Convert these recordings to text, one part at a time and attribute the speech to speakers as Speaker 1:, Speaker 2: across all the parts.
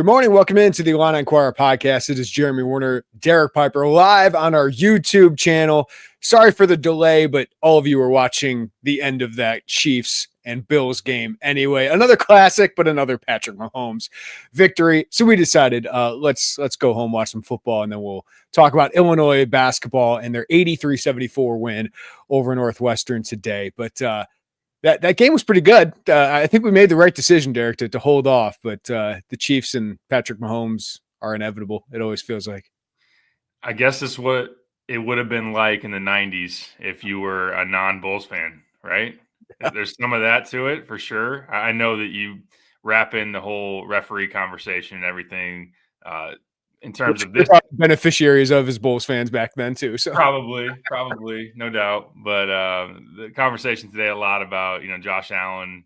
Speaker 1: Good morning. Welcome into the Illini Inquirer podcast. It is Jeremy Werner, Derek Piper, live on our YouTube channel. Sorry for the delay, but all of you are watching the end of that Chiefs and Bills game anyway. Another classic, but another Patrick Mahomes victory. So we decided let's go home, watch some football, and then we'll talk about Illinois basketball and their 83-74 win over Northwestern today. But that game was pretty good. I think we made the right decision, Derek, to hold off. But the Chiefs and Patrick Mahomes are inevitable. It always feels like.
Speaker 2: I guess it's what it would have been like in the 90s if you were a non-Bulls fan, right? There's some of that to it for sure. I know that you wrap in the whole referee conversation and everything in terms of this.
Speaker 1: Beneficiaries of his Bulls fans back then too. So
Speaker 2: probably, no doubt. But the conversation today a lot about, Josh Allen.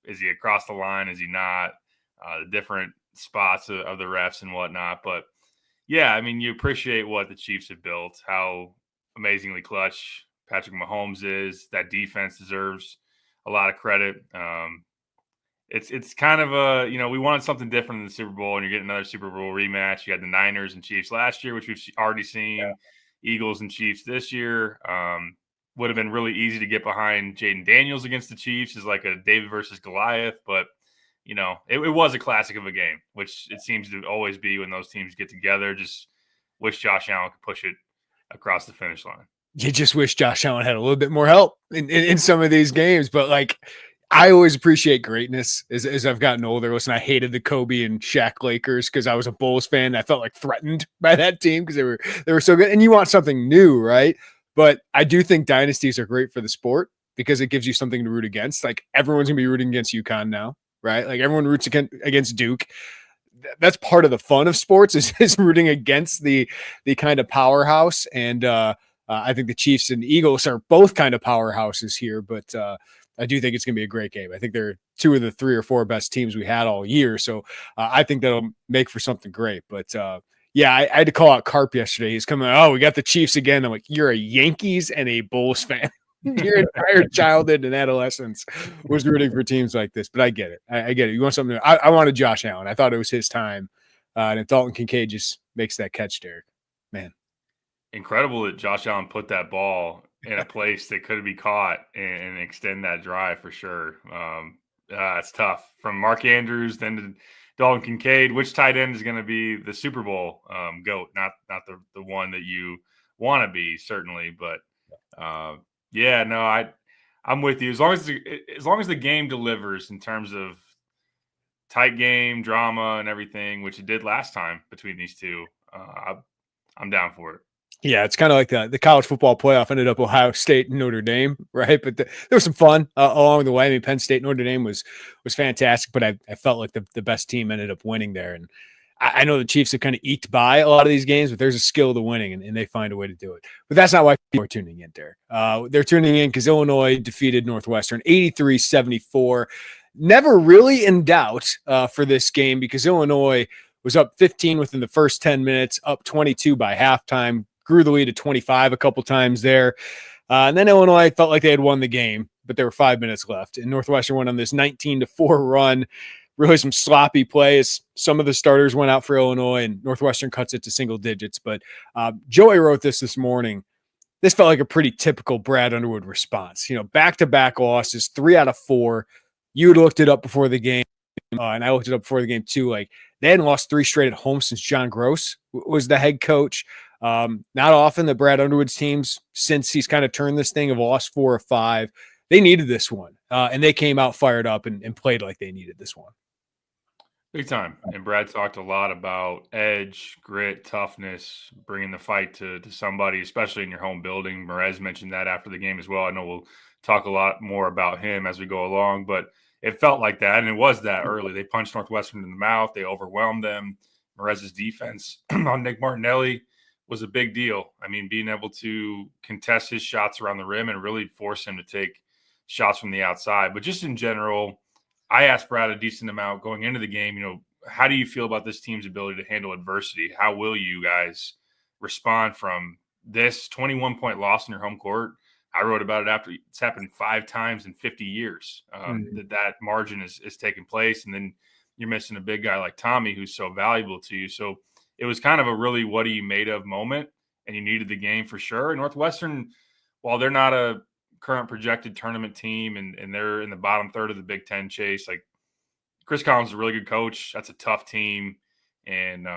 Speaker 2: Is he across the line? Is he not? The different spots of the refs and whatnot. But yeah, I mean, you appreciate what the Chiefs have built, how amazingly clutch Patrick Mahomes is. That defense deserves a lot of credit. It's kind of a, we wanted something different in the Super Bowl, and you're getting another Super Bowl rematch. You had the Niners and Chiefs last year, which we've already seen. Yeah. Eagles and Chiefs this year. Would have been really easy to get behind Jaden Daniels against the Chiefs as like a David versus Goliath, but it was a classic of a game, which it seems to always be when those teams get together. Just wish Josh Allen could push it across the finish line.
Speaker 1: You just wish Josh Allen had a little bit more help in some of these games, but I always appreciate greatness as I've gotten older. Listen, I hated the Kobe and Shaq Lakers because I was a Bulls fan. I felt like threatened by that team because they were so good. And you want something new, right? But I do think dynasties are great for the sport because it gives you something to root against. Like everyone's gonna be rooting against UConn now, right? Like everyone roots against Duke. That's part of the fun of sports is rooting against the kind of powerhouse. And I think the Chiefs and Eagles are both kind of powerhouses here, but I do think it's going to be a great game. I think they're two of the 3 or 4 best teams we had all year. So I think that'll make for something great. But yeah, I had to call out Carp yesterday. He's coming, we got the Chiefs again. I'm like, you're a Yankees and a Bulls fan. Your entire childhood and adolescence was rooting for teams like this. But I get it. I get it. You want something new. I wanted Josh Allen. I thought it was his time. And if Dalton Kincaid just makes that catch, Derek, man.
Speaker 2: Incredible that Josh Allen put that ball in a place that could be caught and extend that drive for sure. It's tough. From Mark Andrews then to Dalton Kincaid, which tight end is going to be the Super Bowl GOAT, not the one that you want to be, certainly. But yeah, no, I'm with you. As long as the game delivers in terms of tight game, drama, and everything, which it did last time between these two, I'm down for it.
Speaker 1: Yeah, it's kind of like the college football playoff ended up Ohio State and Notre Dame, right? But there was some fun along the way. I mean, Penn State, Notre Dame was fantastic, but I felt like the best team ended up winning there. And I know the Chiefs have kind of eked by a lot of these games, but there's a skill to winning, and they find a way to do it. But that's not why people are tuning in, Derek. They're tuning in because Illinois defeated Northwestern 83-74. Never really in doubt for this game because Illinois was up 15 within the first 10 minutes, up 22 by halftime, grew the lead to 25 a couple times there. And then Illinois felt like they had won the game, but there were 5 minutes left. And Northwestern went on this 19-4 run. Really some sloppy plays. Some of the starters went out for Illinois, and Northwestern cuts it to single digits. But Joey wrote this morning. This felt like a pretty typical Brad Underwood response. Back-to-back losses, 3 out of 4. You had looked it up before the game, and I looked it up before the game too. Like they hadn't lost 3 straight at home since John Gross was the head coach. Not often that Brad Underwood's teams, since he's kind of turned this thing, have lost 4 or 5. They needed this one, and they came out fired up and played like they needed this one.
Speaker 2: Big time. And Brad talked a lot about edge, grit, toughness, bringing the fight to somebody, especially in your home building. Morez mentioned that after the game as well. I know we'll talk a lot more about him as we go along, but it felt like that, and it was that early. They punched Northwestern in the mouth. They overwhelmed them. Morez's defense on Nick Martinelli was a big deal. I mean, being able to contest his shots around the rim and really force him to take shots from the outside. But just in general, I asked Brad a decent amount going into the game, how do you feel about this team's ability to handle adversity? How will you guys respond from this 21-point loss in your home court? I wrote about it after it's happened 5 times in 50 years that margin is taking place. And then you're missing a big guy like Tommy, who's so valuable to you. So it was kind of a really what are you made of moment, and you needed the game for sure. And Northwestern, while they're not a current projected tournament team and they're in the bottom third of the Big Ten chase, like Chris Collins is a really good coach. That's a tough team, and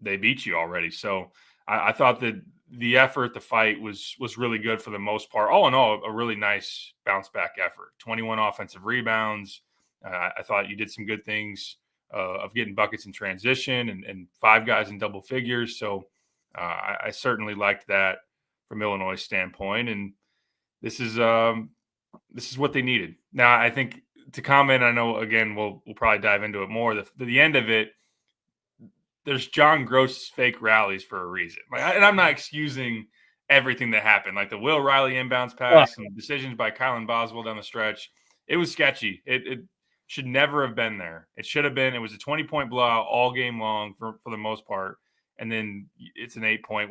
Speaker 2: they beat you already. So I thought that the effort, the fight was really good for the most part. All in all, a really nice bounce back effort. 21 offensive rebounds. I thought you did some good things of getting buckets in transition and 5 guys in double figures. So I certainly liked that from Illinois' standpoint. And this is what they needed. Now, I think to comment, I know, again, we'll probably dive into it more. The end of it, there's John Gross fake rallies for a reason. And I'm not excusing everything that happened, like the Will Riley inbounds pass and decisions by Kylan Boswell down the stretch. It was sketchy. It should never have been there. It should have been. It was a 20-point blowout all game long for the most part, and then it's an 8-point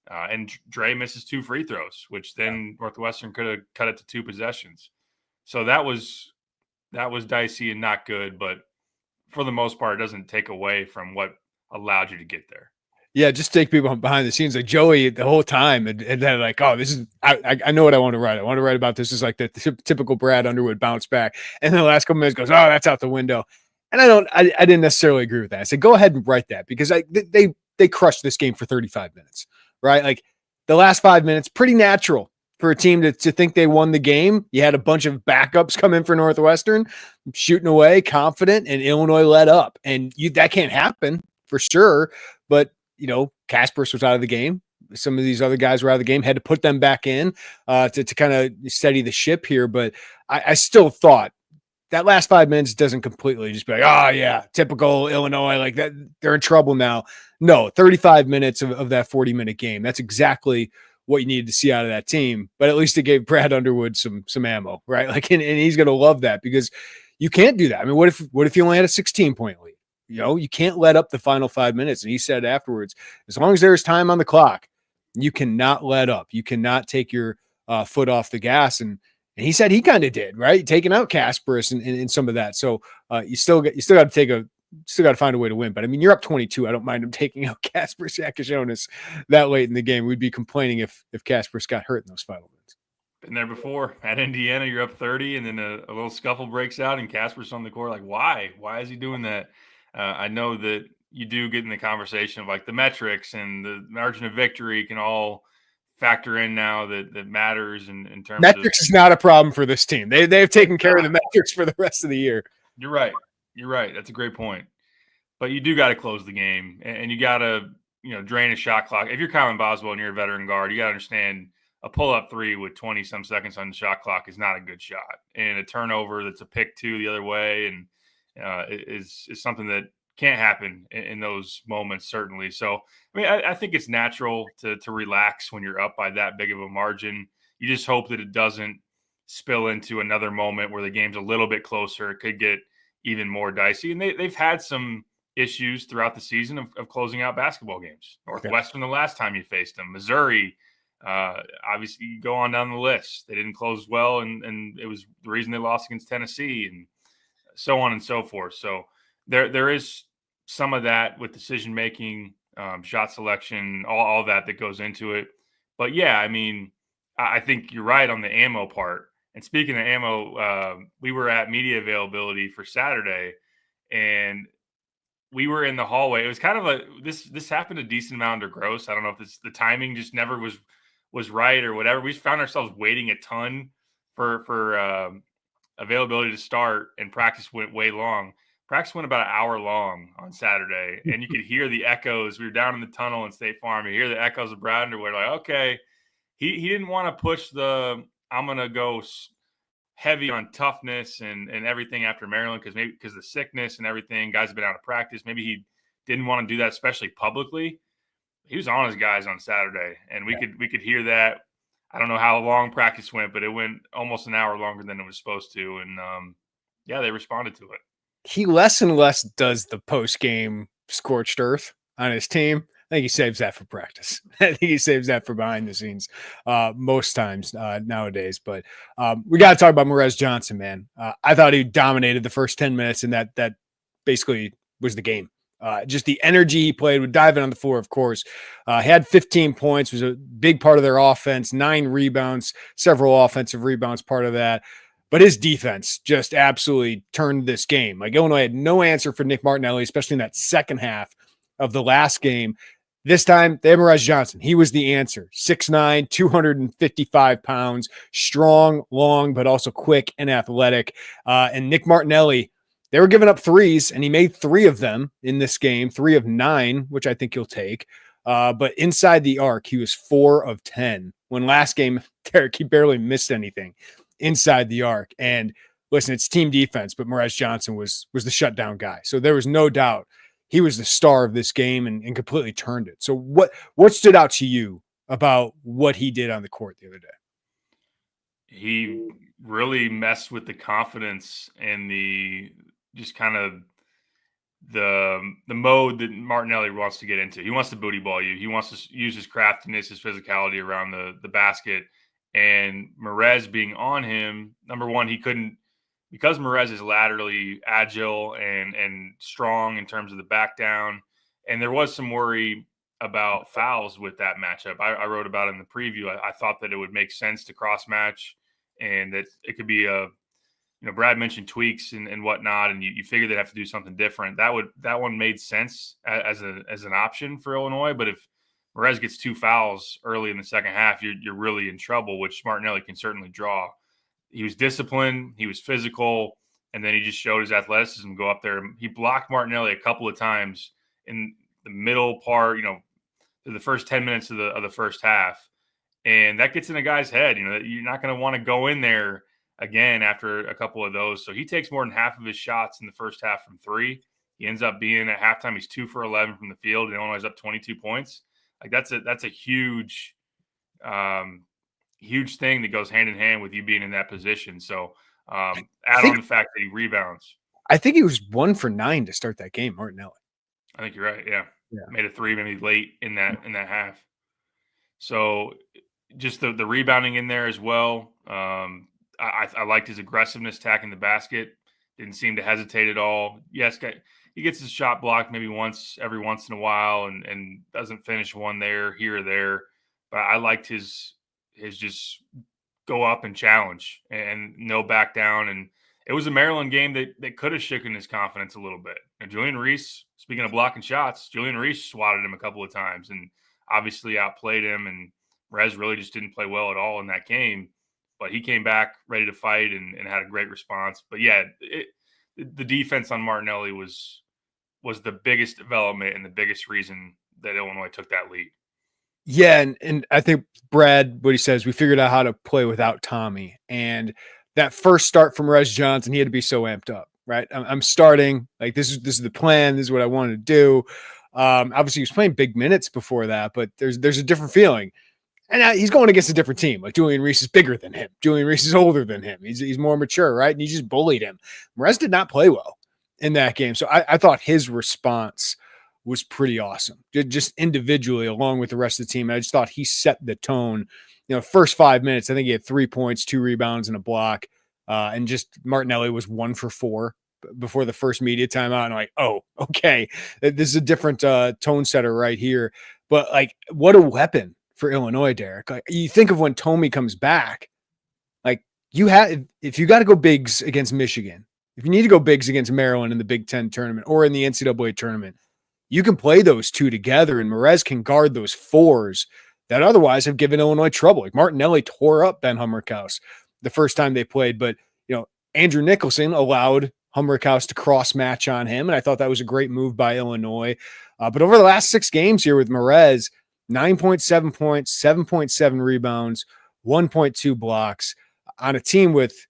Speaker 2: and Dre misses 2 free throws, which then Northwestern could have cut it to 2 possessions. So that was dicey and not good, but for the most part, it doesn't take away from what allowed you to get there.
Speaker 1: Yeah, just take people behind the scenes, like Joey the whole time, and then like, oh, this is I know what I want to write. I want to write about this is like the typical Brad Underwood bounce back, and then the last couple minutes goes, oh, that's out the window, and I didn't necessarily agree with that. I said, go ahead and write that because they crushed this game for 35 minutes, right? Like the last 5 minutes, pretty natural for a team to think they won the game. You had a bunch of backups come in for Northwestern, shooting away, confident, and Illinois let up, and that can't happen for sure, but Kasparis was out of the game. Some of these other guys were out of the game, had to put them back in to kind of steady the ship here. But I still thought that last 5 minutes doesn't completely just be like, oh, yeah, typical Illinois, like that. They're in trouble now. No, 35 minutes of that 40-minute game. That's exactly what you needed to see out of that team. But at least it gave Brad Underwood some ammo, right? Like, and he's going to love that because you can't do that. I mean, what if you only had a 16-point lead? You can't let up the final 5 minutes. And he said afterwards, as long as there's time on the clock, you cannot let up. You cannot take your foot off the gas. And he said he kind of did, right? Taking out Kasparis and some of that. So you still got to find a way to win. But I mean, you're up 22. I don't mind him taking out Kasparis Yakashonis that late in the game. We'd be complaining if Kasparis got hurt in those final minutes.
Speaker 2: Been there before. At Indiana, you're up 30, and then a little scuffle breaks out, and Kasparis on the court. Like, why? Why is he doing that? I know that you do get in the conversation of like the metrics and the margin of victory can all factor in now that matters in terms
Speaker 1: metrics is not a problem for this team. They've taken care of the metrics for the rest of the year.
Speaker 2: You're right. That's a great point. But you do got to close the game, and you got to drain a shot clock. If you're Kylan Boswell and you're a veteran guard, you got to understand a pull-up 3 with 20-some seconds on the shot clock is not a good shot, and a turnover that's a pick 2 the other way and is something that can't happen in those moments, certainly. So, I mean, I think it's natural to relax when you're up by that big of a margin. You just hope that it doesn't spill into another moment where the game's a little bit closer. It could get even more dicey. And they've had some issues throughout the season of closing out basketball games. Northwestern, the last time you faced them. Missouri, obviously, you go on down the list. They didn't close well, and it was the reason they lost against Tennessee, and so on and so forth. So there is some of that with decision making, shot selection, all that goes into it. But yeah, I mean, I think you're right on the ammo part. And speaking of ammo, we were at media availability for Saturday, and we were in the hallway. It was kind of this happened a decent amount under Gross. I don't know if the timing just never was right or whatever. We found ourselves waiting a ton for availability to start, and practice went way long. Practice went about an hour long on Saturday, and you could hear the echoes. We were down in the tunnel in State Farm. You hear the echoes of Brad Underwood. Like, okay, he didn't want to push I'm going to go heavy on toughness and everything after Maryland because the sickness and everything. Guys have been out of practice. Maybe he didn't want to do that, especially publicly. He was on his guys on Saturday, and we could hear that. I don't know how long practice went, but it went almost an hour longer than it was supposed to. And they responded to it.
Speaker 1: He less and less does the post-game scorched earth on his team. I think he saves that for practice. I think he saves that for behind the scenes most times nowadays. But we got to talk about Morez Johnson, man. I thought he dominated the first 10 minutes in that basically was the game. Just the energy he played, would dive in on the floor, of course. Had 15 points, was a big part of their offense, 9 rebounds, several offensive rebounds, part of that. But his defense just absolutely turned this game. Like, Illinois had no answer for Nick Martinelli, especially in that second half of the last game. This time, they had Morez Johnson. He was the answer. 6'9", 255 pounds, strong, long, but also quick and athletic. And Nick Martinelli, they were giving up threes, and he made 3 of them in this game, 3 of 9, which I think you'll take. But inside the arc, he was 4 of 10. When last game, Derek, he barely missed anything inside the arc. And listen, it's team defense, but Morez Johnson was the shutdown guy. So there was no doubt he was the star of this game and completely turned it. So what stood out to you about what he did on the court the other day?
Speaker 2: He really messed with the confidence and the just kind of the mode that Martinelli wants to get into. He wants to booty ball you. He wants to use his craftiness, his physicality around the basket. And Morez being on him, number one, he couldn't, because Morez is laterally agile and strong in terms of the back down. And there was some worry about fouls with that matchup. I wrote about it in the preview. I thought that it would make sense to cross match and that it could be Brad mentioned tweaks and whatnot, and you figure they'd have to do something different. That one made sense as an option for Illinois. But if Morez gets 2 fouls early in the second half, you're really in trouble, which Martinelli can certainly draw. He was disciplined, he was physical, and then he just showed his athleticism go up there. He blocked Martinelli a couple of times in the middle part, the first 10 minutes of the first half. And that gets in a guy's head. You're not going to want to go in there again after a couple of those. So he takes more than half of his shots in the first half from 3. He ends up being at halftime, he's 2 for 11 from the field, and Illinois is up 22 points. Like that's a huge huge thing that goes hand in hand with you being in that position. So add on the fact that he rebounds.
Speaker 1: I think he was 1 for 9 to start that game, Martinelli.
Speaker 2: I think you're right. Yeah. Made a 3 maybe late in that half. So just the rebounding in there as well. I liked his aggressiveness attacking the basket. Didn't seem to hesitate at all. Yes, he gets his shot blocked maybe every once in a while and doesn't finish one here or there. But I liked his just go up and challenge and no back down. And it was a Maryland game that could have shaken his confidence a little bit. And Julian Reese, speaking of blocking shots, Julian Reese swatted him a couple of times and obviously outplayed him. And Morez really just didn't play well at all in that game. But he came back ready to fight and had a great response. But yeah, the defense on Martinelli was the biggest development and the biggest reason that Illinois took that lead.
Speaker 1: Yeah, and I think Brad, what he says, we figured out how to play without Tommy. And that first start from Morez Johnson, he had to be so amped up, right? I'm starting, like this is the plan, this is what I wanted to do. Obviously, he was playing big minutes before that, but there's a different feeling. And he's going against a different team. Like Julian Reese is bigger than him. Julian Reese is older than him. He's more mature, right? And he just bullied him. Morez did not play well in that game. So I thought his response was pretty awesome, just individually along with the rest of the team. And I just thought he set the tone. First 5 minutes, I think he had 3 points, 2 rebounds, and a block. And just Martinelli was 1 for 4 before the first media timeout. And I'm like, oh, okay, this is a different tone setter right here. But like, what a weapon for Illinois, Derek. Like, you think of when Tommy comes back, like if you got to go bigs against Michigan, if you need to go bigs against Maryland in the Big Ten tournament or in the NCAA tournament, you can play those two together, and Morez can guard those 4s that otherwise have given Illinois trouble. Like Martinelli tore up Ben Hummerkaus the first time they played, but Andrew Nicholson allowed Hummerkaus to cross match on him, and I thought that was a great move by Illinois. But over the last 6 games here with Morez, 9.7 points, 7.7 rebounds, 1.2 blocks on a team with,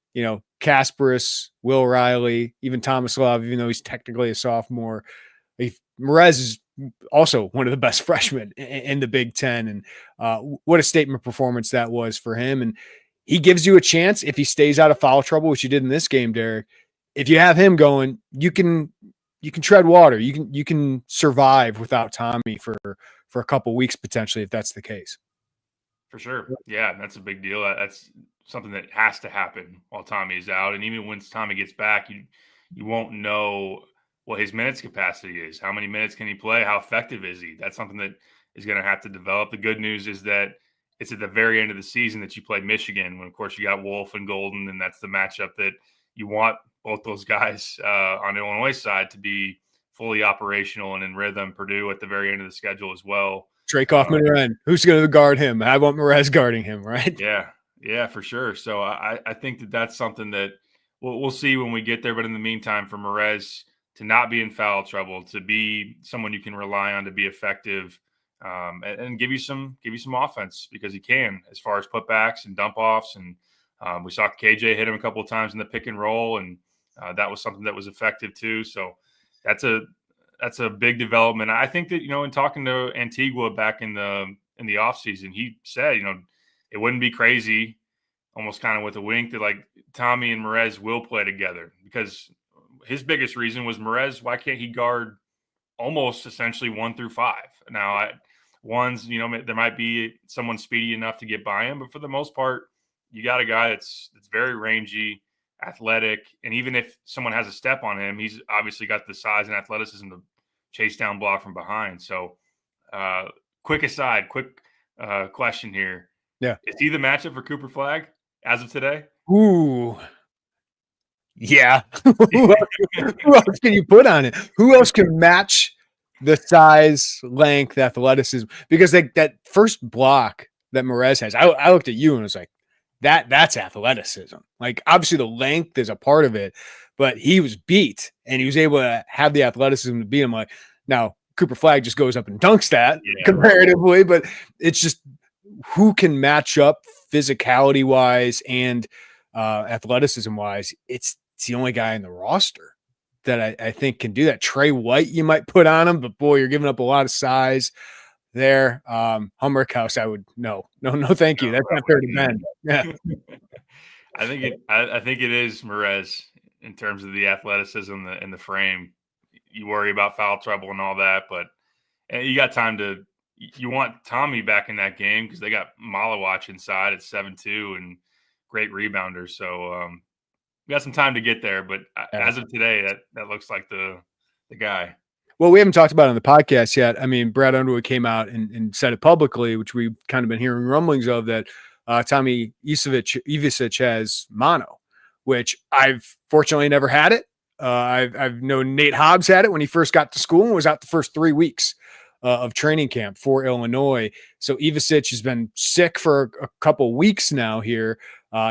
Speaker 1: Kasparis, Will Riley, even Thomas Love, even though he's technically a sophomore. Morez is also one of the best freshmen in the Big Ten. And what a statement performance that was for him. And he gives you a chance if he stays out of foul trouble, which he did in this game, Derek. If you have him going, you can tread water. You can survive without Tommy for a couple weeks potentially, if that's the case.
Speaker 2: For sure. Yeah, that's a big deal. That's something that has to happen while Tommy is out. And even when Tommy gets back, you won't know what his minutes capacity is. How many minutes can he play? How effective is he? That's something that is going to have to develop. The good news is that it's at the very end of the season that you play Michigan, when, of course, you got Wolf and Golden, and that's the matchup that you want both those guys on the Illinois side to be fully operational and in rhythm. Purdue at the very end of the schedule as well.
Speaker 1: Drake Kaufman, who's going to guard him? I want Morez guarding him, right?
Speaker 2: Yeah, for sure. So I think that that's something that we'll see when we get there. But in the meantime, for Morez to not be in foul trouble, to be someone you can rely on to be effective, and give you some offense, because he can, as far as putbacks and dump offs. And we saw KJ hit him a couple of times in the pick and roll, and that was something that was effective too. So that's a big development. I think that, in talking to Antigua back in the offseason, he said, it wouldn't be crazy, almost kind of with a wink, that like Tommy and Morez will play together, because his biggest reason was Morez. Why can't he guard almost essentially 1 through 5? Now, there might be someone speedy enough to get by him, but for the most part, you got a guy that's very rangy, athletic, and even if someone has a step on him, he's obviously got the size and athleticism to chase down block from behind. So, quick question here.
Speaker 1: Yeah.
Speaker 2: Is he the matchup for Cooper Flagg as of today?
Speaker 1: Ooh. Yeah. Who else can you put on it? Who else can match the size, length, athleticism? Because that first block that Morez has, I looked at you and was like, that's athleticism. Like, obviously the length is a part of it, but he was beat and he was able to have the athleticism to beat him. Like, now Cooper Flagg just goes up and dunks that comparatively, but it's just who can match up physicality wise and athleticism wise. It's the only guy in the roster that I think can do that. Trey White, you might put on him, but boy, you're giving up a lot of size there. Humrickhouse, I would no, thank you. That's not fair to Ben. Yeah.
Speaker 2: I think it is Morez in terms of the athleticism and the frame. You worry about foul trouble and all that, but you got time to. You want Tommy back in that game because they got Malawach inside at 7'2" and great rebounder. So we got some time to get there, but as of today, that looks like the guy. Well,
Speaker 1: we haven't talked about it on the podcast yet. I mean, Brad Underwood came out and said it publicly, which we've kind of been hearing rumblings of, that Tommy Ivisic has mono, which I've fortunately never had it. I've known Nate Hobbs had it when he first got to school and was out the first 3 weeks of training camp for Illinois. So Ivisic has been sick for a couple weeks now here.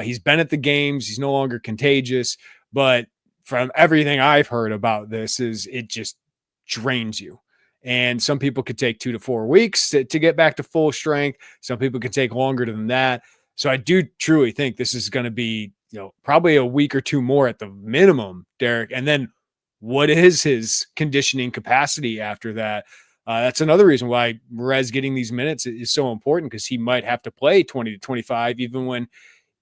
Speaker 1: He's been at the games. He's no longer contagious, but from everything I've heard about this is it just drains you. And some people could take 2 to 4 weeks to get back to full strength. Some people could take longer than that. So I do truly think this is going to be, probably a week or 2 more at the minimum, Derek. And then what is his conditioning capacity after that? That's another reason why Morez getting these minutes is so important, because he might have to play 20 to 25 even when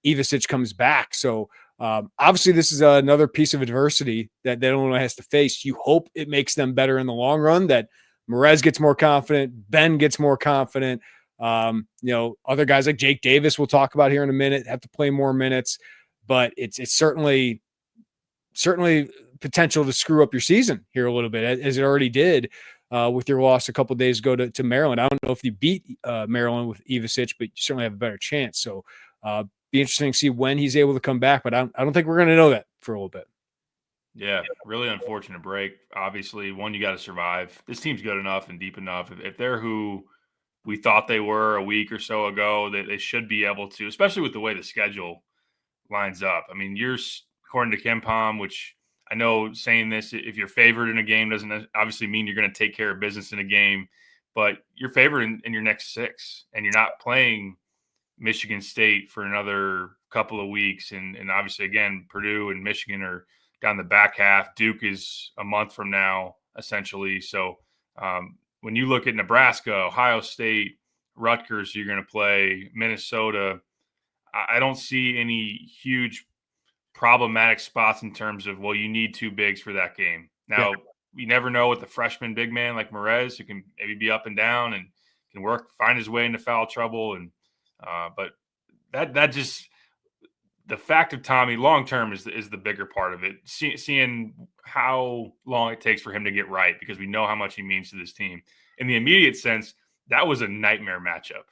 Speaker 1: Ivisic comes back. So obviously this is another piece of adversity that Illinois has to face. You hope it makes them better in the long run, that Morez gets more confident, Ben gets more confident. Other guys like Jake Davis, we'll talk about here in a minute, have to play more minutes, but it's certainly potential to screw up your season here a little bit, as it already did with your loss a couple of days ago to Maryland. I don't know if you beat Maryland with Ivisic, but you certainly have a better chance. So be interesting to see when he's able to come back, but I don't think we're going to know that for a little bit.
Speaker 2: Yeah, really unfortunate break. Obviously, one, you got to survive. This team's good enough and deep enough. If they're who we thought they were a week or so ago, they should be able to, especially with the way the schedule lines up. I mean, according to KenPom, which I know saying this, if you're favored in a game doesn't obviously mean you're going to take care of business in a game, but you're favored in your next 6, and you're not playing Michigan State for another couple of weeks. And obviously, again, Purdue and Michigan are down the back half. Duke is a month from now, essentially. So when you look at Nebraska, Ohio State, Rutgers, you're going to play Minnesota, I don't see any huge problematic spots in terms of, well, you need 2 bigs for that game. Now, you never know with a freshman big man like Morez, who can maybe be up and down and can find his way into foul trouble. And but that the fact of Tommy long term is the bigger part of it. Seeing how long it takes for him to get right, because we know how much he means to this team. In the immediate sense, that was a nightmare matchup.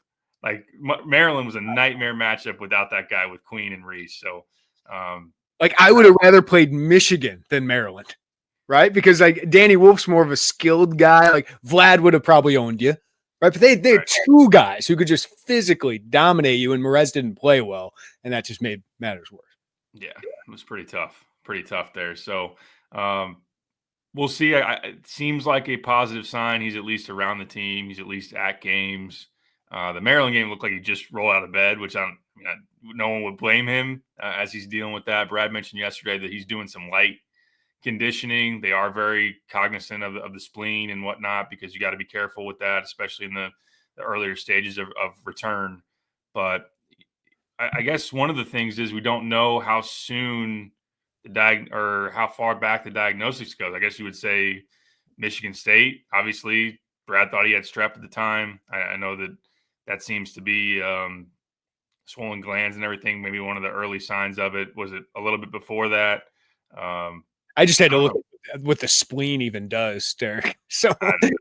Speaker 2: Like Maryland was a nightmare matchup without that guy with Queen and Reese. So,
Speaker 1: like I would have rather played Michigan than Maryland, right? Because like Danny Wolf's more of a skilled guy. Like Vlad would have probably owned you, right? But they had two guys who could just physically dominate you, and Morez didn't play well, and that just made matters worse.
Speaker 2: Yeah, it was pretty tough there. So we'll see. It seems like a positive sign. He's at least around the team. He's at least at games. The Maryland game looked like he just rolled out of bed, which no one would blame him as he's dealing with that. Brad mentioned yesterday that he's doing some light conditioning. They are very cognizant of the spleen and whatnot, because you got to be careful with that, especially in the earlier stages of return. But I guess one of the things is we don't know how soon or how far back the diagnosis goes. I guess you would say Michigan State. Obviously, Brad thought he had strep at the time. I know that seems to be swollen glands and everything. Maybe one of the early signs of it. Was it a little bit before that?
Speaker 1: I just had to look at what the spleen even does, Derek. So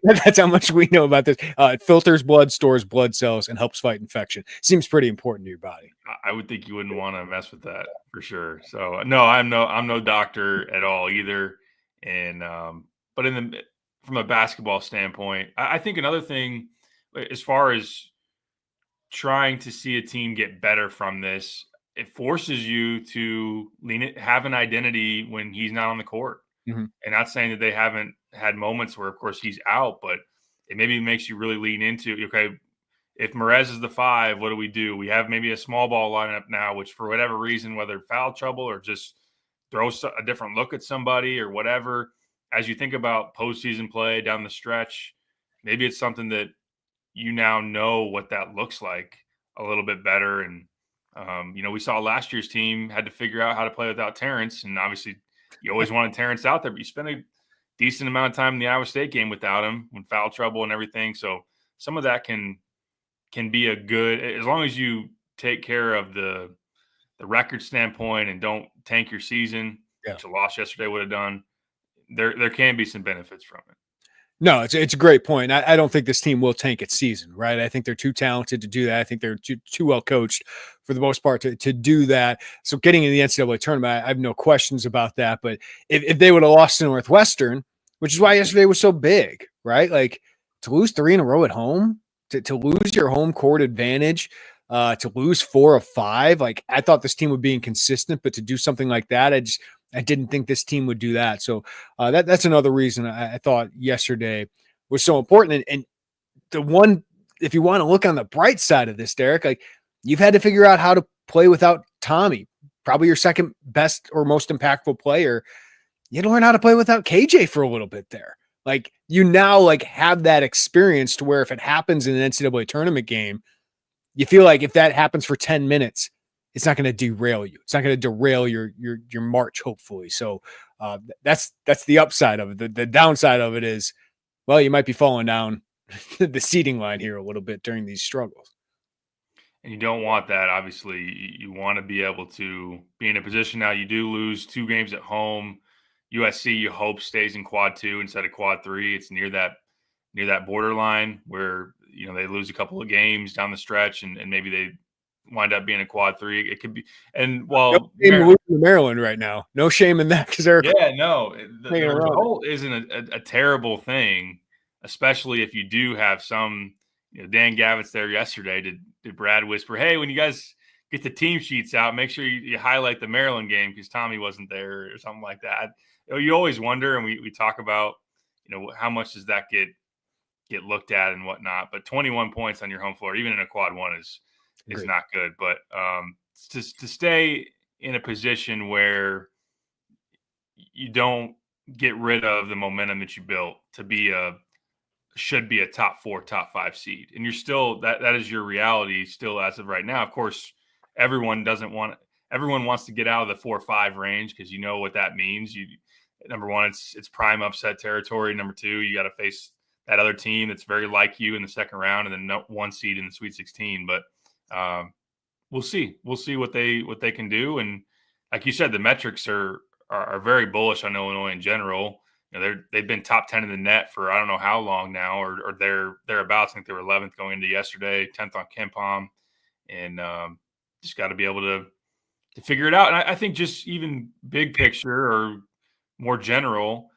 Speaker 1: that's how much we know about this. It filters blood, stores blood cells, and helps fight infection. Seems pretty important to your body.
Speaker 2: I would think you wouldn't want to mess with that for sure. So no, I'm no doctor at all either. And but from a basketball standpoint, I think another thing as far as trying to see a team get better from this, it forces you to have an identity when he's not on the court.
Speaker 1: Mm-hmm.
Speaker 2: And not saying that they haven't had moments where, of course, he's out, but it maybe makes you really lean into, okay, if Morez is the 5, what do? We have maybe a small ball lineup now, which for whatever reason, whether foul trouble or just throw a different look at somebody or whatever, as you think about postseason play down the stretch, maybe it's something that you now know what that looks like a little bit better. And, we saw last year's team had to figure out how to play without Terrence. And obviously you always wanted Terrence out there, but you spent a decent amount of time in the Iowa State game without him when foul trouble and everything. So some of that can be a good, as long as you take care of the record standpoint and don't tank your season, which a loss yesterday would have done. There can be some benefits from it.
Speaker 1: No, it's a great point. I don't think this team will tank its season, right? I think they're too talented to do that. I think they're too well coached for the most part to do that. So getting in the NCAA tournament, I have no questions about that. But if they would have lost to Northwestern, which is why yesterday was so big, right? Like to lose 3 in a row at home, to lose your home court advantage, to lose 4 of 5. Like I thought this team would be inconsistent, but to do something like that, I didn't think this team would do that. So that's another reason I thought yesterday was so important. And the one, if you want to look on the bright side of this, Derek, like you've had to figure out how to play without Tommy, probably your second best or most impactful player. You had to learn how to play without KJ for a little bit there. Like you now like have that experience to where if it happens in an NCAA tournament game, you feel like if that happens for 10 minutes, it's not going to derail you. It's not going to derail your march, hopefully. So that's the upside of it. The downside of it is, well, you might be falling down the seating line here a little bit during these struggles.
Speaker 2: And you don't want that. Obviously, you want to be able to be in a position now. You do lose 2 games at home. USC, you hope, stays in quad 2 instead of quad 3. It's near that borderline where they lose a couple of games down the stretch, and maybe they wind up being a quad 3. It could be, and
Speaker 1: no shame in Maryland right now. No shame in that because they're
Speaker 2: the result isn't a terrible thing, especially if you do have some. Dan Gavitt's there yesterday. Did Brad whisper, "Hey, when you guys get the team sheets out, make sure you highlight the Maryland game because Tommy wasn't there or something like that." You always wonder, and we talk about how much does that get looked at and whatnot. But 21 points on your home floor, even in a quad 1, is not good. But to stay in a position where you don't get rid of the momentum that you built to should be a top 4, top 5 seed. And you're still, that is your reality still as of right now. Of course, everyone wants to get out of the 4-5 range because you know what that means. Number one, it's prime upset territory. Number 2, you got to face that other team that's very like you in the second round, and then 1 seed in the Sweet 16. But we'll see. We'll see what they can do. And like you said, the metrics are very bullish on Illinois in general. You know, they've been top 10 in the net for I don't know how long now, or thereabouts. I think they were 11th going into yesterday, 10th on KenPom, and just got to be able to figure it out. And I think just even big picture or more general,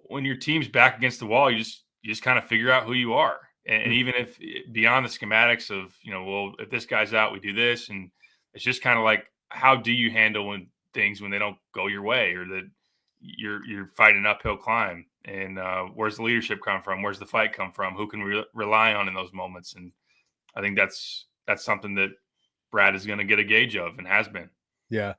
Speaker 2: when your team's back against the wall, you just kind of figure out who you are. And even if beyond the schematics of, well, if this guy's out, we do this. And it's just kind of like, how do you handle when they don't go your way, or that you're fighting an uphill climb? And where's the leadership come from? Where's the fight come from? Who can we rely on in those moments? And I think that's something that Brad is going to get a gauge of and has been.
Speaker 1: Yeah.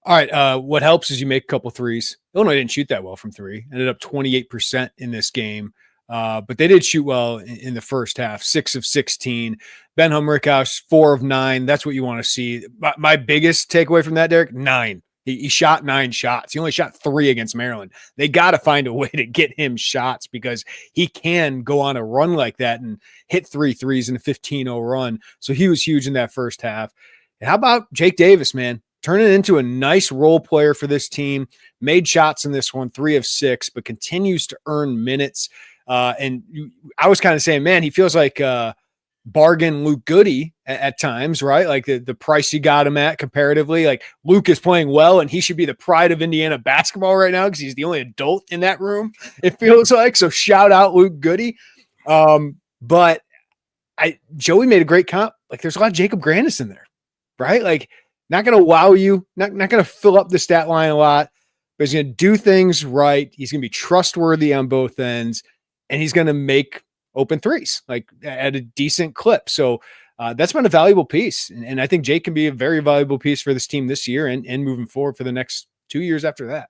Speaker 1: All right. What helps is you make a couple threes. Illinois didn't shoot that well from three. Ended up 28% in this game. But they did shoot well in the first half, 6 of 16. Ben Humrickhouse, 4 of 9. That's what you want to see. My biggest takeaway from that, Derek, 9. He shot 9 shots. He only shot 3 against Maryland. They got to find a way to get him shots, because he can go on a run like that and hit 3 threes in a 15-0 run. So he was huge in that first half. And how about Jake Davis, man? Turning into a nice role player for this team. Made shots in this one, 3 of 6, but continues to earn minutes. I was kind of saying, man, he feels like bargain Luke Goody at times, right? Like the price you got him at comparatively. Like Luke is playing well, and he should be the pride of Indiana basketball right now because he's the only adult in that room, it feels like. So shout out Luke Goody. But Joey made a great comp. Like there's a lot of Jacob Grandis in there, right? Like not going to wow you, not going to fill up the stat line a lot, but he's going to do things right. He's going to be trustworthy on both ends, and he's going to make open threes, like at a decent clip. So that's been a valuable piece. And I think Jake can be a very valuable piece for this team this year and moving forward for the next 2 years after that.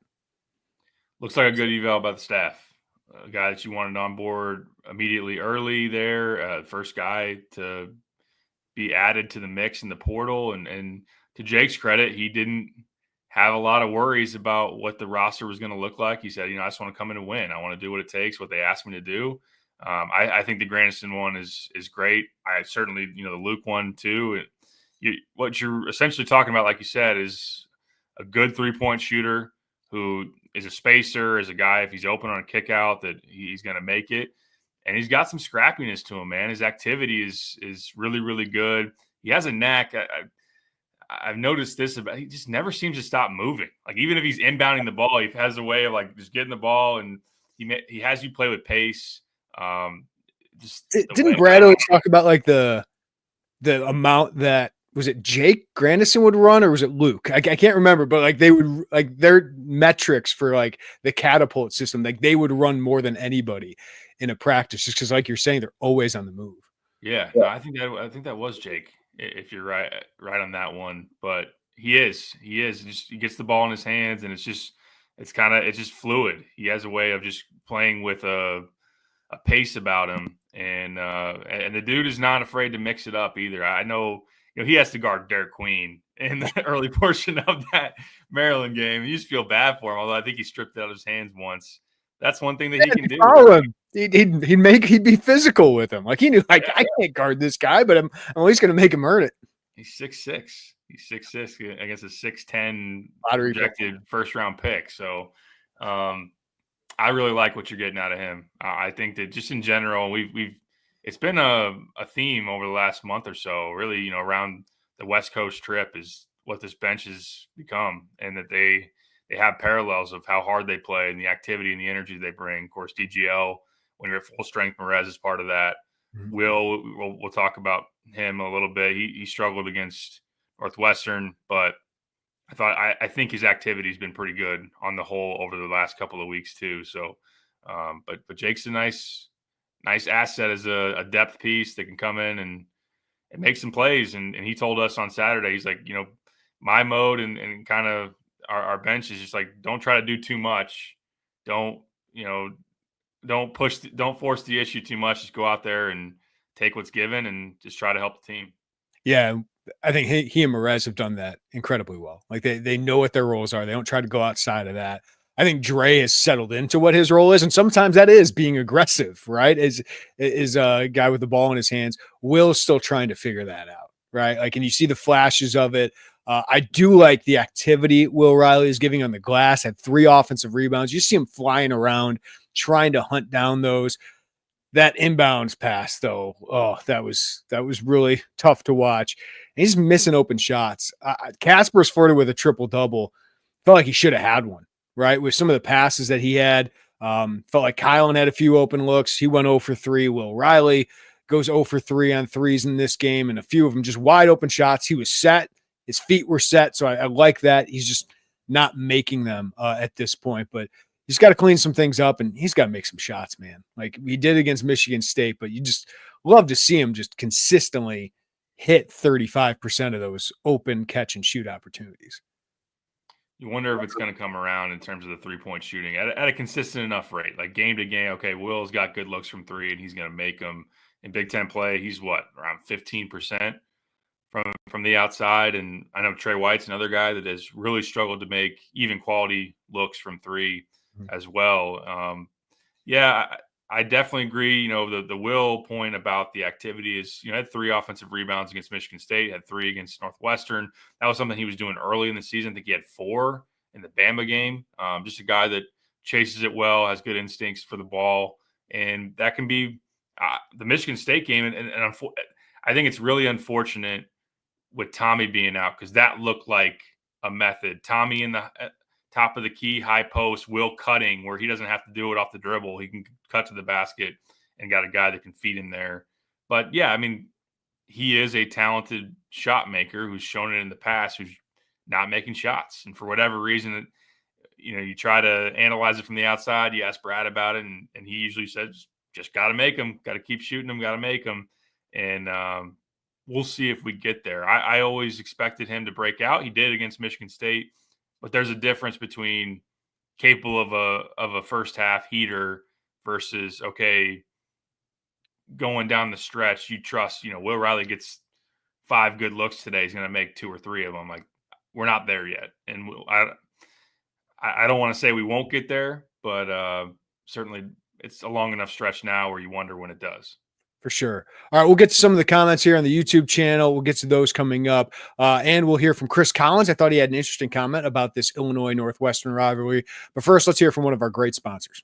Speaker 2: Looks like a good eval by the staff. A guy that you wanted on board immediately early there, first guy to be added to the mix in the portal. And to Jake's credit, he didn't have a lot of worries about what the roster was going to look like. He said, I just want to come in and win. I want to do what it takes, what they asked me to do. I think the Grandison one is great. I certainly, the Luke one too. What you're essentially talking about, like you said, is a good 3-point shooter who is a spacer, is a guy, if he's open on a kick out, that he's going to make it. And he's got some scrappiness to him, man. His activity is really, really good. He has a knack. I've noticed this about, he just never seems to stop moving. Like even if he's inbounding the ball, he has a way of like just getting the ball, and he has you play with pace.
Speaker 1: Didn't Brad always talk about like the amount that, was it Jake Grandison would run, or was it Luke? I can't remember, but like they would, like their metrics for like the catapult system, like they would run more than anybody in a practice, just because like you're saying, they're always on the move.
Speaker 2: Yeah. No, I think that was Jake, if you're right on that one. But he is just, he gets the ball in his hands, and it's just fluid. He has a way of just playing with a pace about him, and the dude is not afraid to mix it up either. I know, he has to guard Derek Queen in the early portion of that Maryland game. You just feel bad for him, although I think he stripped it out of his hands once. That's one thing that he can do.
Speaker 1: Him. He'd be physical with him. Like he knew, like, I can't guard this guy, but I'm at least going to make him earn it.
Speaker 2: He's 6'6". He's 6'6" against a 6'10" projected first-round pick. So I really like what you're getting out of him. I think that just in general, it's been a theme over the last month or so, really, around the West Coast trip, is what this bench has become, and that they have parallels of how hard they play and the activity and the energy they bring. Of course, DGL, when you're at full strength, Morez is part of that. Mm-hmm. We'll talk about him a little bit. He struggled against Northwestern, but I think his activity has been pretty good on the whole over the last couple of weeks too. So, but Jake's a nice asset as a depth piece that can come in and make some plays. And he told us on Saturday, he's like, my mode and kind of our bench is just like, don't try to do too much. Don't force the issue too much. Just go out there and take what's given and just try to help the team.
Speaker 1: Yeah. I think he and Morez have done that incredibly well. Like they know what their roles are. They don't try to go outside of that. I think Dre has settled into what his role is, and sometimes that is being aggressive, right? Is a guy with the ball in his hands. Will's still trying to figure that out, right? Like, and you see the flashes of it. I do like the activity Will Riley is giving on the glass. Had 3 offensive rebounds. You see him flying around, trying to hunt down those. That inbounds pass, though, oh, that was really tough to watch. And he's missing open shots. Casper's flirted with a triple-double. Felt like he should have had one, right? With some of the passes that he had. Felt like Kylan had a few open looks. He went 0 for 3. Will Riley goes 0 for 3 on threes in this game, and a few of them just wide open shots. He was set. His feet were set, so I like that. He's just not making them at this point, but he's got to clean some things up, and he's got to make some shots, man. Like he did against Michigan State, but you just love to see him just consistently hit 35% of those open catch and shoot opportunities.
Speaker 2: You wonder if it's going to come around in terms of the three-point shooting at a consistent enough rate, like game to game. Okay, Will's got good looks from 3, and he's going to make them. In Big Ten play, he's around 15% from the outside. And I know Trey White's another guy that has really struggled to make even quality looks from 3 as well. Yeah, I definitely agree. You know, the Will point about the activity is, you know, had 3 offensive rebounds against Michigan State, had 3 against Northwestern. That was something he was doing early in the season. I think he had 4 in the Bama game. Just a guy that chases it well, has good instincts for the ball. And that can be the Michigan State game. And I think it's really unfortunate with Tommy being out, because that looked like a method. Tommy in the top of the key, high post, Will cutting, where he doesn't have to do it off the dribble. He can cut to the basket and got a guy that can feed him there. But yeah, I mean, he is a talented shot maker who's shown it in the past, who's not making shots. And for whatever reason, you know, you try to analyze it from the outside, you ask Brad about it, and he usually says, just got to make them, got to keep shooting them, got to make them. And we'll see if we get there. I always expected him to break out. He did against Michigan State, but there's a difference between capable of a first half heater versus, okay, going down the stretch, you trust, you know, Will Riley gets 5 good looks today. He's going to make 2 or 3 of them. Like, we're not there yet. And I don't want to say we won't get there, but certainly it's a long enough stretch now where you wonder when it does.
Speaker 1: For sure. All right, we'll get to some of the comments here on the YouTube channel. We'll get to those coming up. And we'll hear from Chris Collins. I thought he had an interesting comment about this Illinois-Northwestern rivalry. But first, let's hear from one of our great sponsors.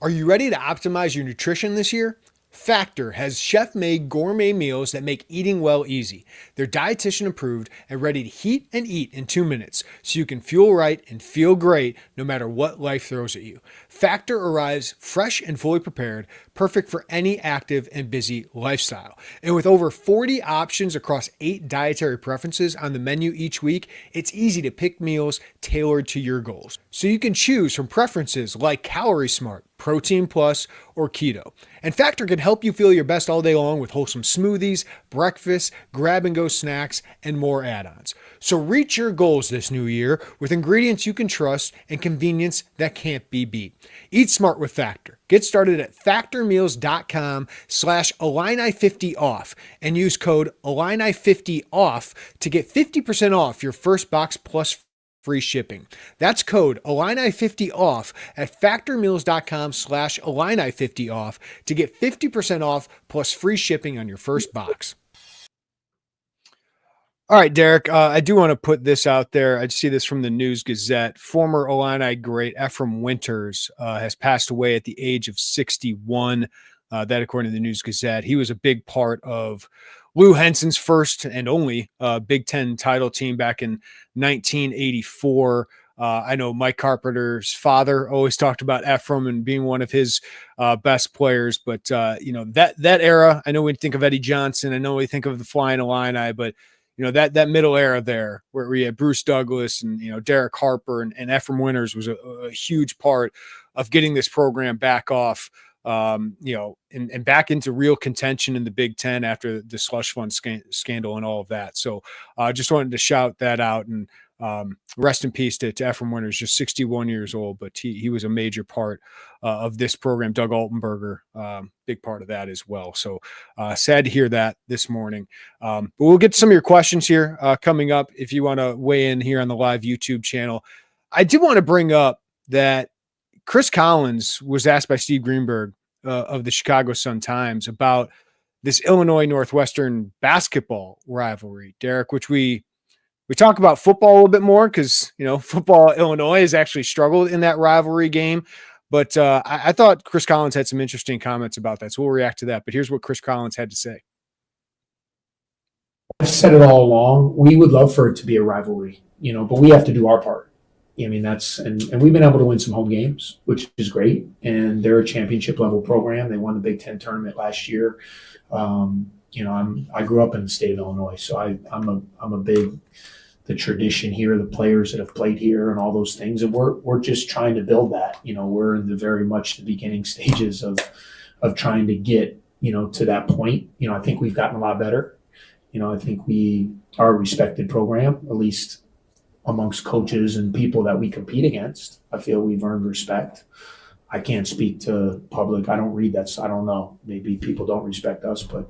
Speaker 1: Are you ready to optimize your nutrition this year? Factor has chef-made gourmet meals that make eating well easy. They're dietitian approved and ready to heat and eat in 2 minutes, so you can fuel right and feel great no matter what life throws at you. Factor arrives fresh and fully prepared, perfect for any active and busy lifestyle. And with over 40 options across 8 dietary preferences on the menu each week, it's easy to pick meals tailored to your goals. So you can choose from preferences like Calorie Smart, Protein Plus, or Keto. And Factor can help you feel your best all day long with wholesome smoothies, breakfast, grab-and-go snacks, and more add-ons. So reach your goals this new year with ingredients you can trust and convenience that can't be beat. Eat smart with Factor. Get started at factormeals.com/Illini50off and use code Illini50off to get 50% off your first box plus free shipping. That's code Illini50off at factormeals.com/Illini50off to get 50% off plus free shipping on your first box. All right, Derek, I do want to put this out there. I see this from the News Gazette. Former Illini great Ephraim Winters has passed away at the age of 61. That according to the News Gazette. He was a big part of Lou Henson's first and only Big Ten title team back in 1984. I know Mike Carpenter's father always talked about Ephraim and being one of his best players. But, you know, that era, I know we think of Eddie Johnson. I know we think of the Flying Illini, but, you know, that middle era there where we had Bruce Douglas and, you know, Derek Harper and Ephraim Winters was a huge part of getting this program back off, you know, and back into real contention in the Big Ten after the slush fund scandal and all of that. So I just wanted to shout that out and rest in peace to Ephraim Winters, just 61 years old, but he was a major part of this program. Doug Altenberger, big part of that as well. So sad to hear that this morning. But we'll get to some of your questions here coming up if you want to weigh in here on the live YouTube channel. I did want to bring up that Chris Collins was asked by Steve Greenberg of the Chicago Sun-Times about this Illinois Northwestern basketball rivalry, Derek, which we talk about football a little bit more because, football Illinois has actually struggled in that rivalry game. But I thought Chris Collins had some interesting comments about that. So we'll react to that. But here's what Chris Collins had to say.
Speaker 3: I've said it all along. We would love for it to be a rivalry, but we have to do our part. I mean, and we've been able to win some home games, which is great. And they're a championship level program. They won the Big Ten tournament last year. I grew up in the state of Illinois, so I'm a big, the tradition here, the players that have played here and all those things. And we're just trying to build that. We're in the very much the beginning stages of trying to get, to that point. I think we've gotten a lot better. I think we are a respected program, at least amongst coaches and people that we compete against. I feel we've earned respect. I can't speak to public. I don't read that, so I don't know. Maybe people don't respect us, but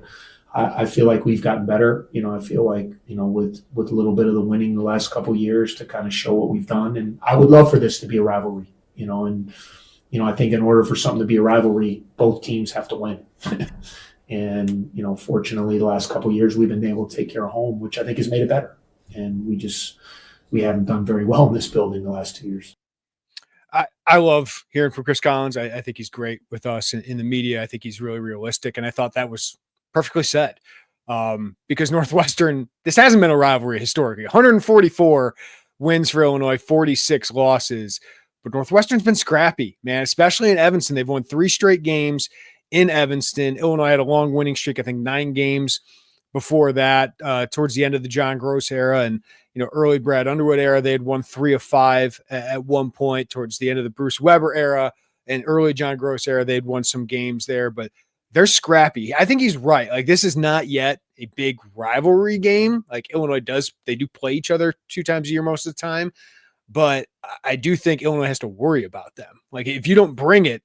Speaker 3: I feel like we've gotten better. I feel like, with a little bit of the winning the last couple of years to kind of show what we've done. And I would love for this to be a rivalry, and, I think in order for something to be a rivalry, both teams have to win. And, fortunately, the last couple of years, we've been able to take care of home, which I think has made it better. And we haven't done very well in this building the last 2 years.
Speaker 1: I love hearing from Chris Collins. I think he's great with us in the media. I think he's really realistic. And I thought that was perfectly said, because Northwestern, this hasn't been a rivalry historically. 144 wins for Illinois, 46 losses. But Northwestern's been scrappy, man, especially in Evanston. They've won 3 straight games in Evanston. Illinois had a long winning streak, I think 9 games before that, towards the end of the John Gross era and, early Brad Underwood era. They had won 3 of 5 at one point. Towards the end of the Bruce Weber era and early John Gross era, they'd won some games there, but they're scrappy. I think he's right. Like, this is not yet a big rivalry game. Like, Illinois they do play each other 2 times a year most of the time, but I do think Illinois has to worry about them. Like, if you don't bring it,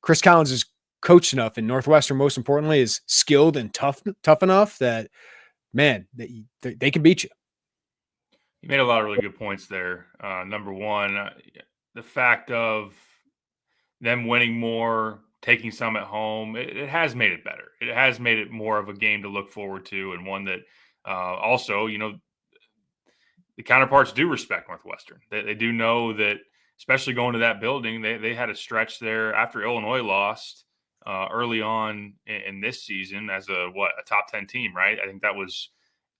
Speaker 1: Chris Collins is coached enough, and Northwestern, most importantly, is skilled and tough enough that, man, they can beat you.
Speaker 2: You made a lot of really good points there. Number one, the fact of them winning more, taking some at home, it has made it better. It has made it more of a game to look forward to, and one that also, the counterparts do respect Northwestern. They do know that, especially going to that building, they had a stretch there after Illinois lost early on in this season as a top 10 team, right? I think that was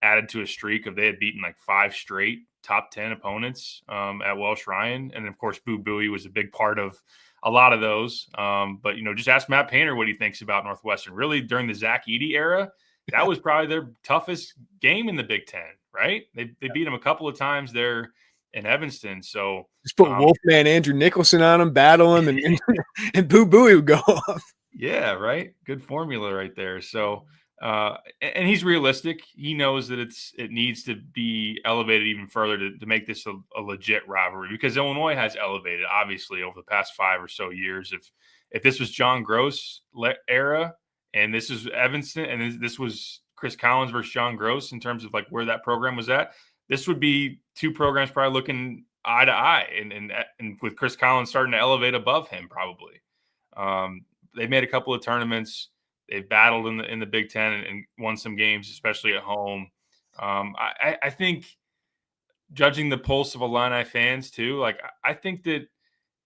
Speaker 2: added to a streak of they had beaten like 5 straight top 10 opponents at Welsh Ryan. And of course, Boo Buie was a big part of a lot of those. But, just ask Matt Painter what he thinks about Northwestern. Really, during the Zach Edey era, that was probably their toughest game in the Big Ten, right? They beat him a couple of times there in Evanston. So
Speaker 1: just put Wolfman Andrew Nicholson on him, battle him, and Boo Buie would go off.
Speaker 2: Yeah, right. Good formula right there. So, and he's realistic. He knows that it needs to be elevated even further to make this a legit rivalry, because Illinois has elevated, obviously, over the past 5 or so years. If this was John Gross era and this is Evanston and this was Chris Collins versus John Gross in terms of like where that program was at, this would be 2 programs probably looking eye to eye, and with Chris Collins starting to elevate above him probably. They've made a couple of tournaments. They've battled in the Big Ten and won some games, especially at home. I think, judging the pulse of Illini fans too, like I think that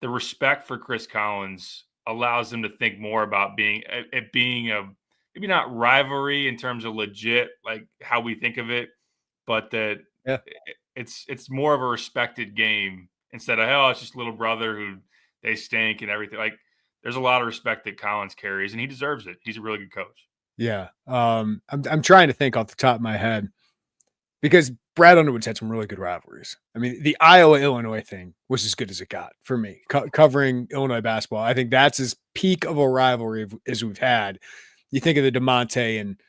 Speaker 2: the respect for Chris Collins allows them to think more about it being a maybe not rivalry in terms of legit, like how we think of it, but that it's more of a respected game instead of, it's just little brother who they stink and everything. Like, there's a lot of respect that Collins carries, and he deserves it. He's a really good coach.
Speaker 1: Yeah. I'm trying to think off the top of my head, because Brad Underwood's had some really good rivalries. I mean, the Iowa-Illinois thing was as good as it got for me, covering Illinois basketball. I think that's as peak of a rivalry as we've had. You think of the DeMonte and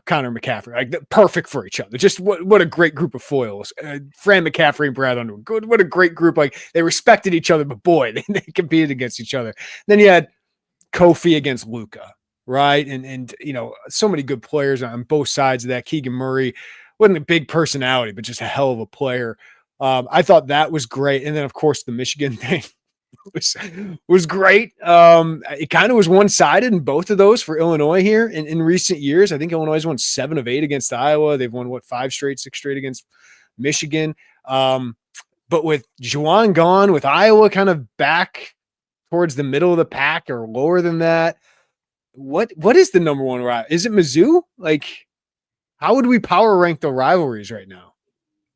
Speaker 1: Connor McCaffrey, like perfect for each other. Just what a great group of foils. Fran McCaffrey and Brad Underwood. Good, what a great group. Like, they respected each other, but boy, they competed against each other. Then you had Kofi against Luka, right? And so many good players on both sides of that. Keegan Murray wasn't a big personality, but just a hell of a player. I thought that was great. And then, of course, the Michigan thing. was great. It kind of was one-sided in both of those for Illinois here in recent years. I think Illinois has won 7 of 8 against Iowa. They've won 5 straight, 6 straight against Michigan. But with Juwan gone, with Iowa kind of back towards the middle of the pack or lower than that, what is the number one rival? Is it Mizzou? Like, how would we power rank the rivalries right now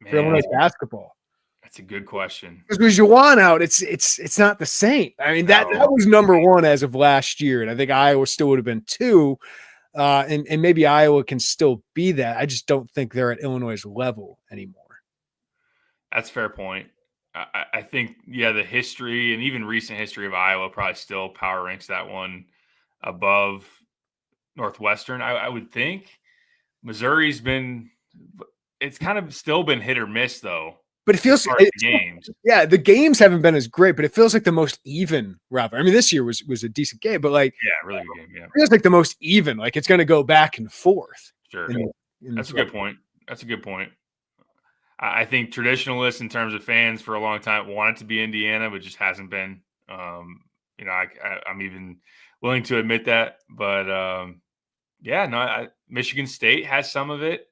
Speaker 1: for Illinois basketball?
Speaker 2: That's a good question.
Speaker 1: Because with Juwan out, it's not the same. I mean, that was number one as of last year, and I think Iowa still would have been 2. And maybe Iowa can still be that. I just don't think they're at Illinois' level anymore.
Speaker 2: That's a fair point. I think, the history and even recent history of Iowa probably still power ranks that one above Northwestern. I would think Missouri's it's kind of still been hit or miss though.
Speaker 1: But it feels
Speaker 2: the games.
Speaker 1: Yeah, the games haven't been as great, but it feels like the most even rivalry. I mean, this year was a decent game, but like,
Speaker 2: really good game. Yeah,
Speaker 1: it feels like the most even. Like it's going to go back and forth.
Speaker 2: Sure, that's a good point. That's a good point. I think traditionalists, in terms of fans, for a long time want it to be Indiana, but just hasn't been. I'm even willing to admit that. But Michigan State has some of it.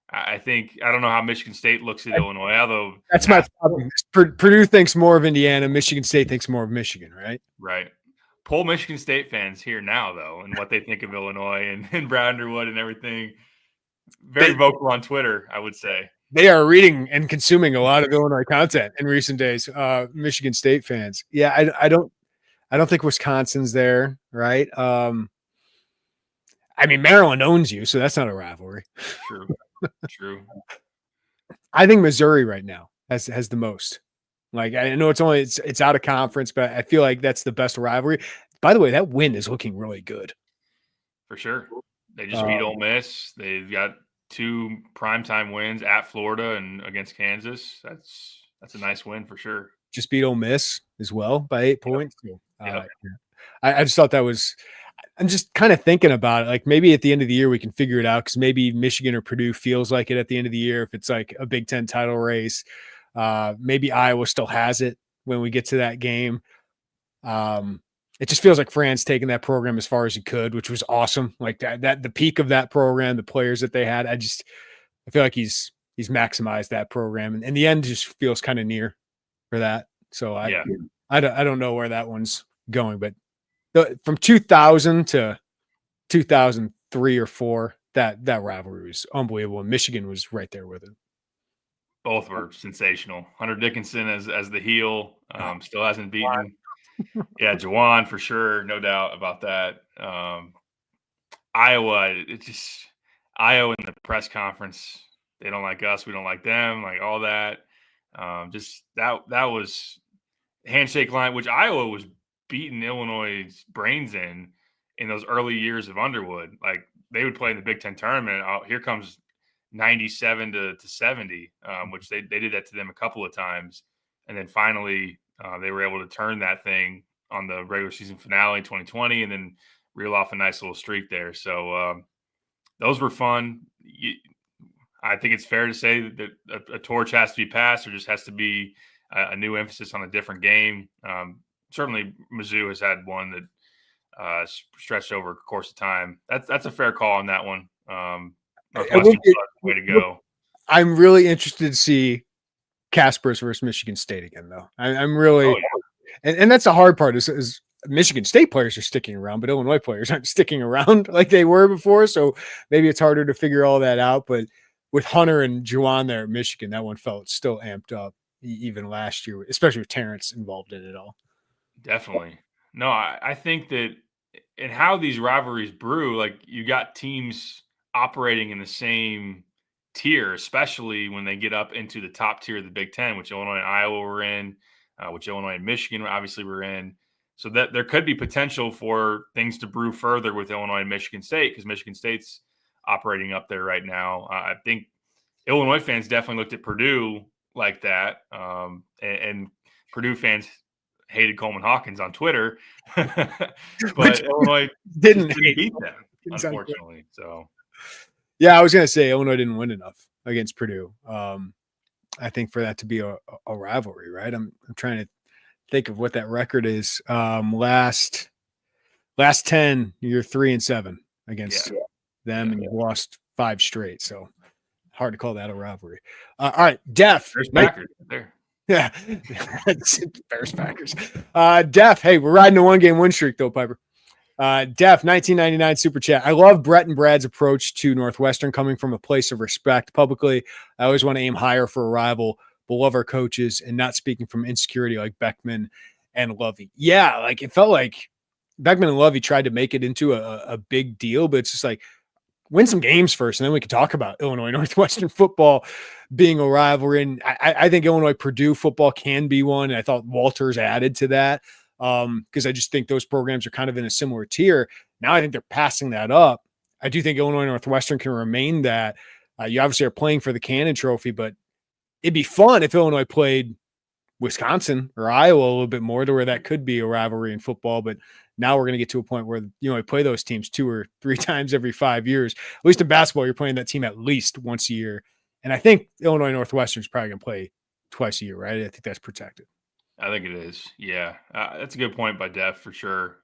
Speaker 2: I don't know how Michigan State looks at Illinois, although
Speaker 1: that's my problem. Purdue thinks more of Indiana, Michigan State thinks more of Michigan, right?
Speaker 2: Right. Poll Michigan State fans here now, though, and what they think of Illinois and Underwood and everything. Very vocal on Twitter, I would say.
Speaker 1: They are reading and consuming a lot of Illinois content in recent days. Michigan State fans. Yeah, I don't think Wisconsin's there, right? I mean, Maryland owns you, so that's not a rivalry.
Speaker 2: True.
Speaker 1: I think Missouri right now has the most. Like, I know it's out of conference, but I feel like that's the best rivalry. By the way, that win is looking really good.
Speaker 2: For sure. They just beat Ole Miss. They've got 2 primetime wins at Florida and against Kansas. That's a nice win for sure.
Speaker 1: Just beat Ole Miss as well by 8 points. I just thought that was – I'm just kind of thinking about it. Like maybe at the end of the year we can figure it out because maybe Michigan or Purdue feels like it at the end of the year if it's like a Big Ten title race. Maybe Iowa still has it when we get to that game. It just feels like Fran's taking that program as far as he could, which was awesome. Like that the peak of that program, the players that they had. I feel like he's maximized that program, and the end just feels kind of near for that. So I don't know where that one's going, but from 2000 to 2003 or 4, that rivalry was unbelievable. And Michigan was right there with it.
Speaker 2: Both were sensational. Hunter Dickinson as the heel, still hasn't beaten. Yeah, Juwan for sure, no doubt about that. Iowa, Iowa in the press conference, they don't like us, we don't like them, like all that. That was handshake line, which Iowa was beating Illinois' brains in those early years of Underwood. Like they would play in the Big Ten tournament. Here comes 97 to 70, which they did that to them a couple of times. And then finally they were able to turn that thing on the regular season finale in 2020 and then reel off a nice little streak there. So those were fun. I think it's fair to say that a torch has to be passed or just has to be a new emphasis on a different game. Certainly Mizzou has had one that stretched over the course of time. That's a fair call on that one. Northwestern way to go.
Speaker 1: I'm really interested to see Casper's versus Michigan State again, though. I'm really, and that's the hard part is Michigan State players are sticking around, but Illinois players aren't sticking around like they were before. So maybe it's harder to figure all that out. But with Hunter and Juwan there at Michigan, that one felt still amped up even last year, especially with Terrence involved in it all.
Speaker 2: Definitely. No, I think that in how these rivalries brew, like you got teams operating in the same tier, especially when they get up into the top tier of the Big Ten, which Illinois and Iowa were in, which Illinois and Michigan obviously were in. So that there could be potential for things to brew further with Illinois and Michigan State because Michigan State's operating up there right now. I think Illinois fans definitely looked at Purdue like that, and Purdue fans hated Coleman Hawkins on Twitter, but Illinois didn't beat them, unfortunately. So,
Speaker 1: yeah, I was gonna say Illinois didn't win enough against Purdue. I think for that to be a rivalry, right? I'm trying to think of what that record is. Last 10, you're 3-7 against them, and you've lost 5 straight. So hard to call that a rivalry. All right, Def.
Speaker 2: There's Packers there.
Speaker 1: Yeah, Bears Packers. Def, hey, we're riding a 1-game win streak though, Piper. Def, 1999 super chat. I love Brett and Brad's approach to Northwestern, coming from a place of respect. Publicly, I always want to aim higher for a rival, but love our coaches and not speaking from insecurity like Beckman and Lovey. Yeah, like it felt like Beckman and Lovey tried to make it into a big deal, but it's just like, win some games first, and then we can talk about Illinois Northwestern football being a rivalry. And I think Illinois Purdue football can be one. And I thought Walters added to that because I just think those programs are kind of in a similar tier. Now I think they're passing that up. I do think Illinois Northwestern can remain that. You obviously are playing for the Cannon Trophy, but it'd be fun if Illinois played Wisconsin or Iowa a little bit more, to where that could be a rivalry in football. But now we're going to get to a point where, we play those teams 2 or 3 times every 5 years. At least in basketball, you're playing that team at least once a year. And I think Illinois Northwestern is probably going to play twice a year, right? I think that's protected.
Speaker 2: I think it is. Yeah. That's a good point by Def for sure.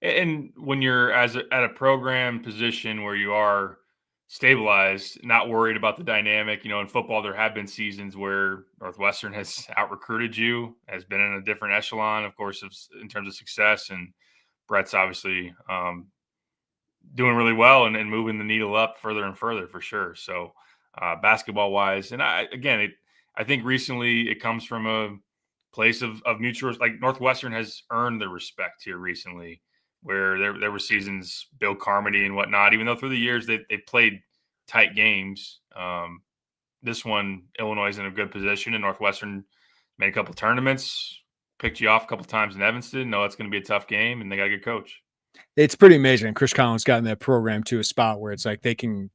Speaker 2: And when you're at a program position where you are stabilized, not worried about the dynamic, in football, there have been seasons where Northwestern has out-recruited you, has been in a different echelon, of course, in terms of success. And Brett's obviously doing really well and moving the needle up further and further for sure. So basketball wise, and I think recently it comes from a place of mutual, like Northwestern has earned the respect here recently, where there were seasons, Bill Carmody and whatnot, even though through the years they played tight games. This one, Illinois is in a good position, and Northwestern made a couple tournaments, picked you off a couple times in Evanston. No, it's going to be a tough game, and they got a good coach.
Speaker 1: It's pretty amazing. And Chris Collins got in that program to a spot where it's like they can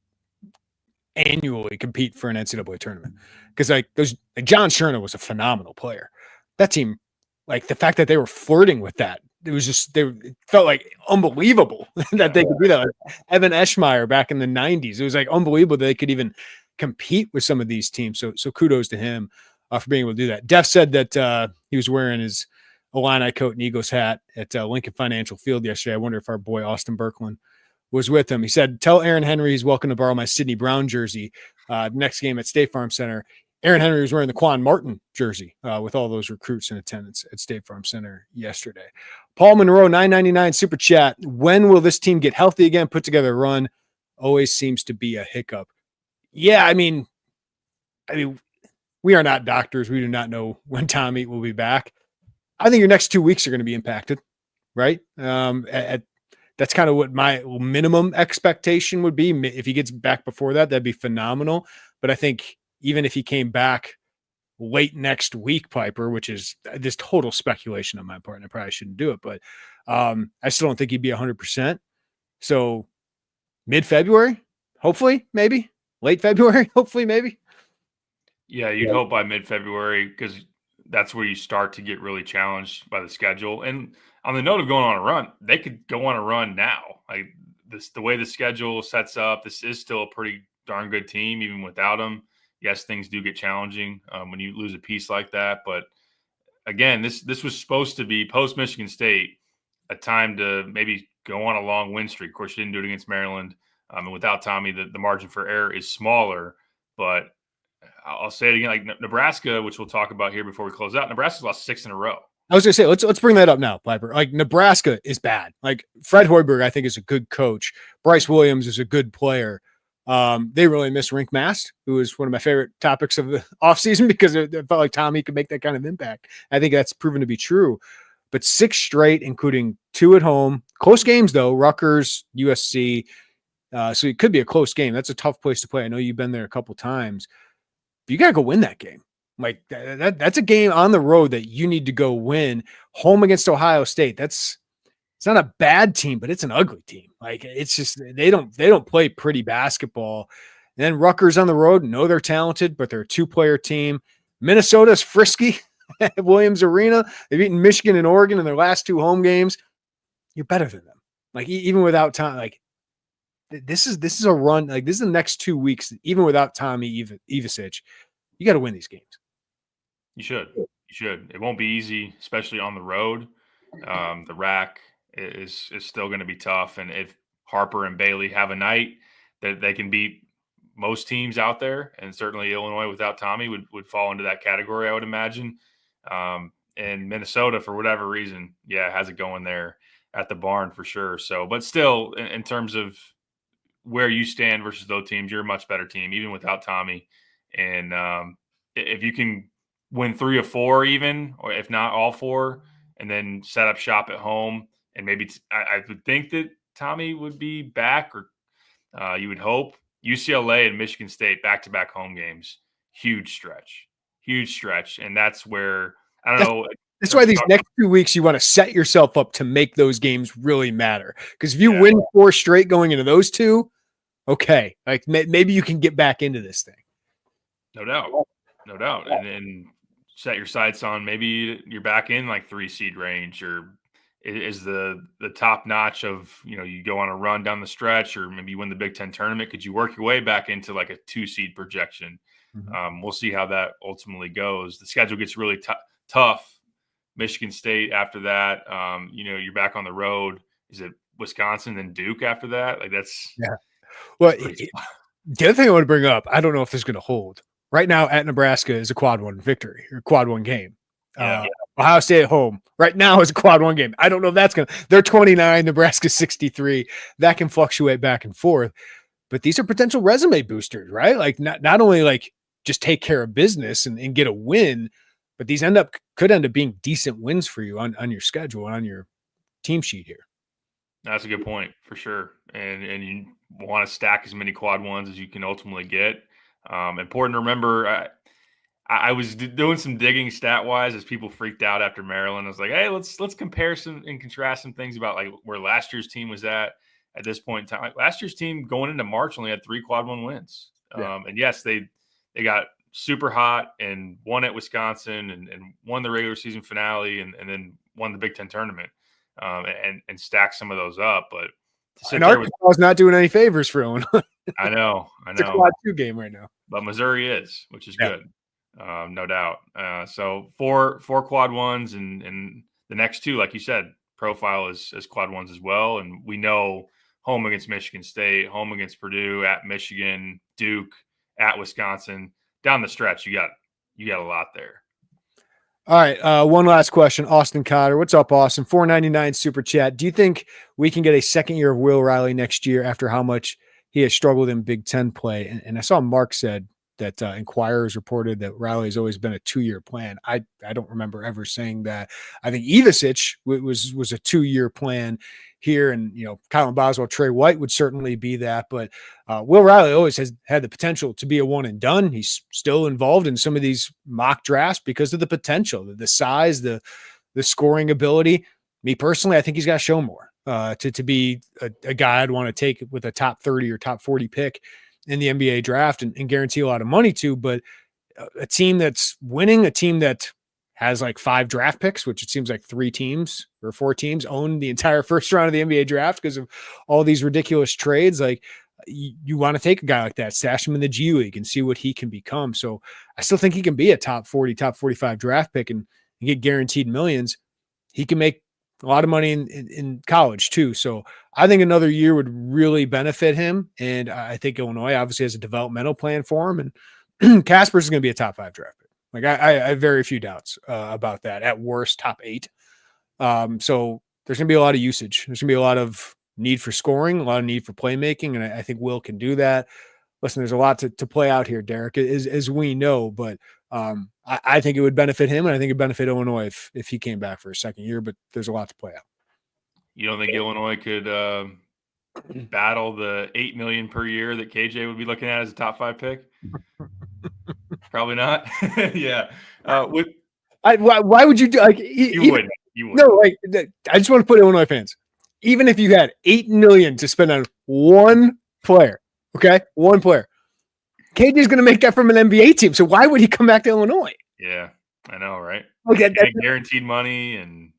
Speaker 1: annually compete for an NCAA tournament. Because John Scherner was a phenomenal player. That team, like the fact that they were flirting with that, it felt like unbelievable that they could do that. Like Evan Eschmeyer back in the 90s. It was like unbelievable that they could even compete with some of these teams. So kudos to him for being able to do that. Def said that he was wearing his Illini coat and Eagles hat at Lincoln Financial Field yesterday. I wonder if our boy Austin Berkland was with him. He said, "Tell Aaron Henry he's welcome to borrow my Sidney Brown jersey next game at State Farm Center." Aaron Henry was wearing the Quan Martin jersey with all those recruits in attendance at State Farm Center yesterday. Paul Monroe, $9.99 super chat. When will this team get healthy again? Put together a run. Always seems to be a hiccup. Yeah, I mean, we are not doctors. We do not know when Tommy will be back. I think your next 2 weeks are going to be impacted, right? That's kind of what my minimum expectation would be. If he gets back before that, that'd be phenomenal. But I think even if he came back late next week, Piper, which is this total speculation on my part, and I probably shouldn't do it, but I still don't think he'd be 100%. So mid-February, hopefully, maybe. Late February, hopefully, maybe.
Speaker 2: Yeah, you'd hope by mid-February, because that's where you start to get really challenged by the schedule. And on the note of going on a run, they could go on a run now. Like the way the schedule sets up, this is still a pretty darn good team, even without him. Yes, things do get challenging when you lose a piece like that. But again, this was supposed to be post-Michigan State, a time to maybe go on a long win streak. Of course, you didn't do it against Maryland. And without Tommy, the margin for error is smaller. But I'll say it again, like Nebraska, which we'll talk about here before we close out, Nebraska's lost 6 in a row.
Speaker 1: I was going to say, let's bring that up now, Piper. Like Nebraska is bad. Like Fred Hoiberg, I think, is a good coach. Bryce Williams is a good player. They really miss Rink Mast, who was one of my favorite topics of the offseason because it felt like Tommy could make that kind of impact. I think that's proven to be true. But 6 straight, including 2 at home. Close games, though. Rutgers, USC. So it could be a close game. That's a tough place to play. I know you've been there a couple times. But you got to go win that game. Like that's a game on the road that you need to go win. Home against Ohio State. It's not a bad team, but it's an ugly team. Like it's just they don't play pretty basketball. And then Rutgers on the road. Know they're talented, but they're a 2-player team. Minnesota's frisky at Williams Arena. They've beaten Michigan and Oregon in their last 2 home games. You're better than them. Like even without time, like this is a run. Like this is the next 2 weeks, even without Tommy Ivisic. You got to win these games.
Speaker 2: You should. You should. It won't be easy, especially on the road. The rack is still going to be tough, and if Harper and Bailey have a night that they can beat most teams out there, and certainly Illinois without Tommy would fall into that category, I would imagine. And Minnesota, for whatever reason, has it going there at the barn for sure. So, but still, in terms of where you stand versus those teams, you're a much better team, even without Tommy. And if you can win 3 or 4 even, or if not all 4, and then set up shop at home, and maybe I would think that Tommy would be back, or you would hope. UCLA and Michigan State back-to-back home games, huge stretch, and that's where I don't know.
Speaker 1: That's why these next 2 weeks you want to set yourself up to make those games really matter. Because if you win 4 straight going into those 2, okay, like maybe you can get back into this thing.
Speaker 2: No doubt, and set your sights on maybe you're back in like 3 seed range, or is the top notch of, you go on a run down the stretch, or maybe you win the Big Ten tournament. Could you work your way back into like a 2 seed projection? Mm-hmm. We'll see how that ultimately goes. The schedule gets really tough. Michigan State after that, you're back on the road. Is it Wisconsin, then Duke after that? Like that's
Speaker 1: Well, the other thing I want to bring up, I don't know if this is going to hold. Right now at Nebraska is a quad 1 victory or quad 1 game. Ohio State at home right now is a quad 1 game. I don't know if that's they're 29, Nebraska 63. That can fluctuate back and forth, but these are potential resume boosters, right? Like not only like just take care of business and get a win, but these could end up being decent wins for you on your schedule and on your team sheet here.
Speaker 2: That's a good point for sure. And you want to stack as many quad 1s as you can ultimately get. Important to remember, I was doing some digging stat wise as people freaked out after Maryland. I was like, hey, let's compare some and contrast some things about like where last year's team was at this point in time. Like last year's team going into March only had 3 quad 1 wins. And yes, they got super hot and won at Wisconsin and won the regular season finale and then won the Big Ten tournament and stack some of those up. But
Speaker 1: Arkansas is not doing any favors for Illinois.
Speaker 2: I know.
Speaker 1: It's a quad 2 game right now.
Speaker 2: But Missouri is, which is good. No doubt. So four quad 1s and the next 2, like you said, profile as quad 1s as well. And we know home against Michigan State, home against Purdue, at Michigan, Duke, at Wisconsin. Down the stretch, you got a lot there.
Speaker 1: All right. One last question. Austin Cotter. What's up, Austin? $4.99 super chat. Do you think we can get a second year of Will Riley next year after how much he has struggled in Big Ten play? And I saw Mark said that Inquirer has reported that Riley has always been a 2-year plan. I don't remember ever saying that. I think Ivisic was a 2-year plan here, and Colin Boswell, Trey White would certainly be that. But Will Riley always has had the potential to be a one and done. He's still involved in some of these mock drafts because of the potential, the size, the scoring ability. Me personally, I think he's got to show more to be a guy I'd want to take with a top 30 or top 40 pick in the NBA draft and guarantee a lot of money to. But a team that's winning, a team that has like 5 draft picks, which it seems like 3 teams or 4 teams own the entire first round of the NBA draft because of all these ridiculous trades. Like you want to take a guy like that, stash him in the G League and see what he can become. So I still think he can be a top 40, top 45 draft pick and get guaranteed millions. He can make a lot of money in college too. So I think another year would really benefit him. And I think Illinois obviously has a developmental plan for him. And Casper's is going to be a top 5 draft pick. Like I have very few doubts about that. At worst, top 8. So there's going to be a lot of usage. There's going to be a lot of need for scoring, a lot of need for playmaking, and I think Will can do that. Listen, there's a lot to play out here, Derek, as we know, but I think it would benefit him, and I think it would benefit Illinois if he came back for a second year, but there's a lot to play out.
Speaker 2: You don't think Illinois could battle the $8 million per year that KJ would be looking at as a top 5 pick? Probably not. Yeah.
Speaker 1: Why would you do like
Speaker 2: you wouldn't?
Speaker 1: No, like I just want to put Illinois fans. Even if you had $8 million to spend on one player, okay, one player, KJ is going to make that from an NBA team. So why would he come back to Illinois?
Speaker 2: Yeah, I know, right?
Speaker 1: Okay,
Speaker 2: guaranteed money and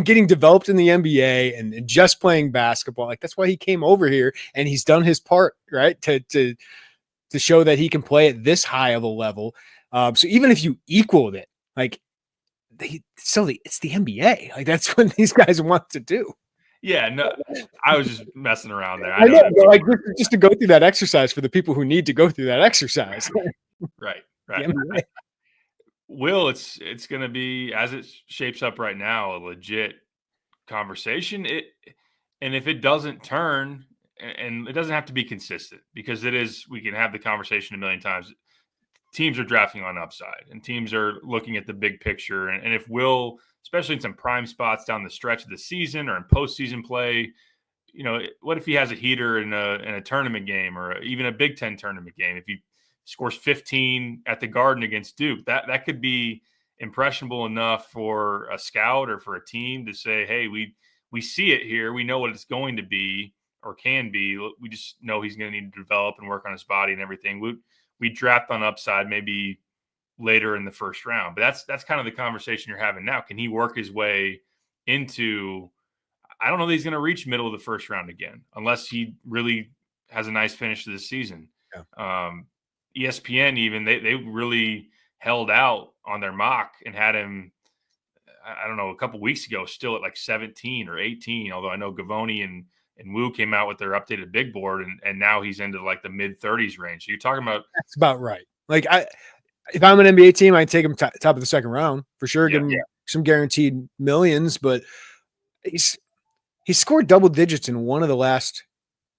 Speaker 1: getting developed in the NBA and just playing basketball. Like that's why he came over here and he's done his part, right? To show that he can play at this high of a level. So even if you equaled it, like it's the NBA. Like that's what these guys want to do.
Speaker 2: Yeah, no, I was just messing around there.
Speaker 1: I know, like just to go through that exercise for the people who need to go through that exercise.
Speaker 2: Right. Will, it's going to be, as it shapes up right now, a legit conversation. And if it doesn't turn, and it doesn't have to be consistent, because we can have the conversation a million times. Teams are drafting on upside, and teams are looking at the big picture. And if Will, especially in some prime spots down the stretch of the season or in postseason play, what if he has a heater in a tournament game, or even a Big Ten tournament game? If he scores 15 at the Garden against Duke, that could be impressionable enough for a scout or for a team to say, hey, we see it here. We know what it's going to be or can be. We just know he's going to need to develop and work on his body and everything. We draft on upside maybe later in the first round, but that's kind of the conversation you're having now. Can he work his way into, I don't know that he's going to reach middle of the first round again, unless he really has a nice finish to the season. Yeah. ESPN, even they really held out on their mock and had him, I don't know, a couple weeks ago, still at like 17 or 18, although I know Gavoni and Wu came out with their updated big board, and now he's into like the mid 30s range. So you're talking about,
Speaker 1: that's about right. Like if I'm an NBA team, I'd take him top of the second round for sure. Give him some guaranteed millions, but he's scored double digits in one of the last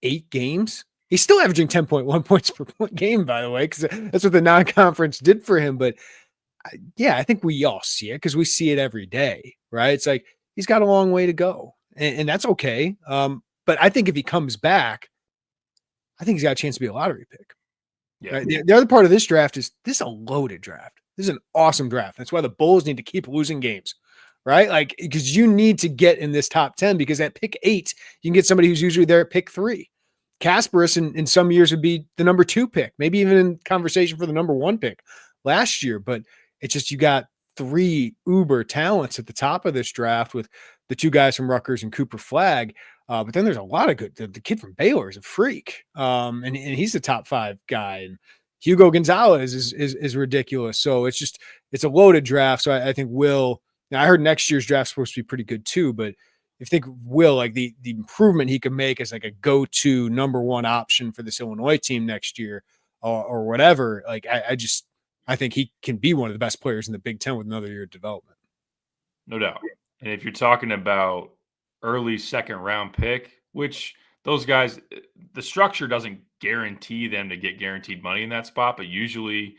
Speaker 1: 8 games. He's still averaging 10.1 points per game, by the way, because that's what the non-conference did for him. But I think we all see it because we see it every day, right? It's like he's got a long way to go, and that's okay. But I think if he comes back, I think he's got a chance to be a lottery pick. Yeah. Right? The other part of this draft is this is a loaded draft. This is an awesome draft. That's why the Bulls need to keep losing games, right? Like, because you need to get in this top 10, because at pick 8, you can get somebody who's usually there at pick 3. Kasparis in some years would be the number 2 pick, maybe even in conversation for the number 1 pick last year. But it's just, you got 3 uber talents at the top of this draft with the 2 guys from Rutgers and Cooper Flagg. But then there's a lot of good. The kid from Baylor is a freak, and he's the top 5 guy. And Hugo Gonzalez is ridiculous. So it's a loaded draft. So I think Will. Now I heard next year's draft is supposed to be pretty good too. But if you think Will, like the improvement he could make as like a go-to number 1 option for this Illinois team next year, or whatever. Like I think he can be one of the best players in the Big Ten with another year of development.
Speaker 2: No doubt. And if you're talking about early second round pick, which those guys, the structure doesn't guarantee them to get guaranteed money in that spot, but usually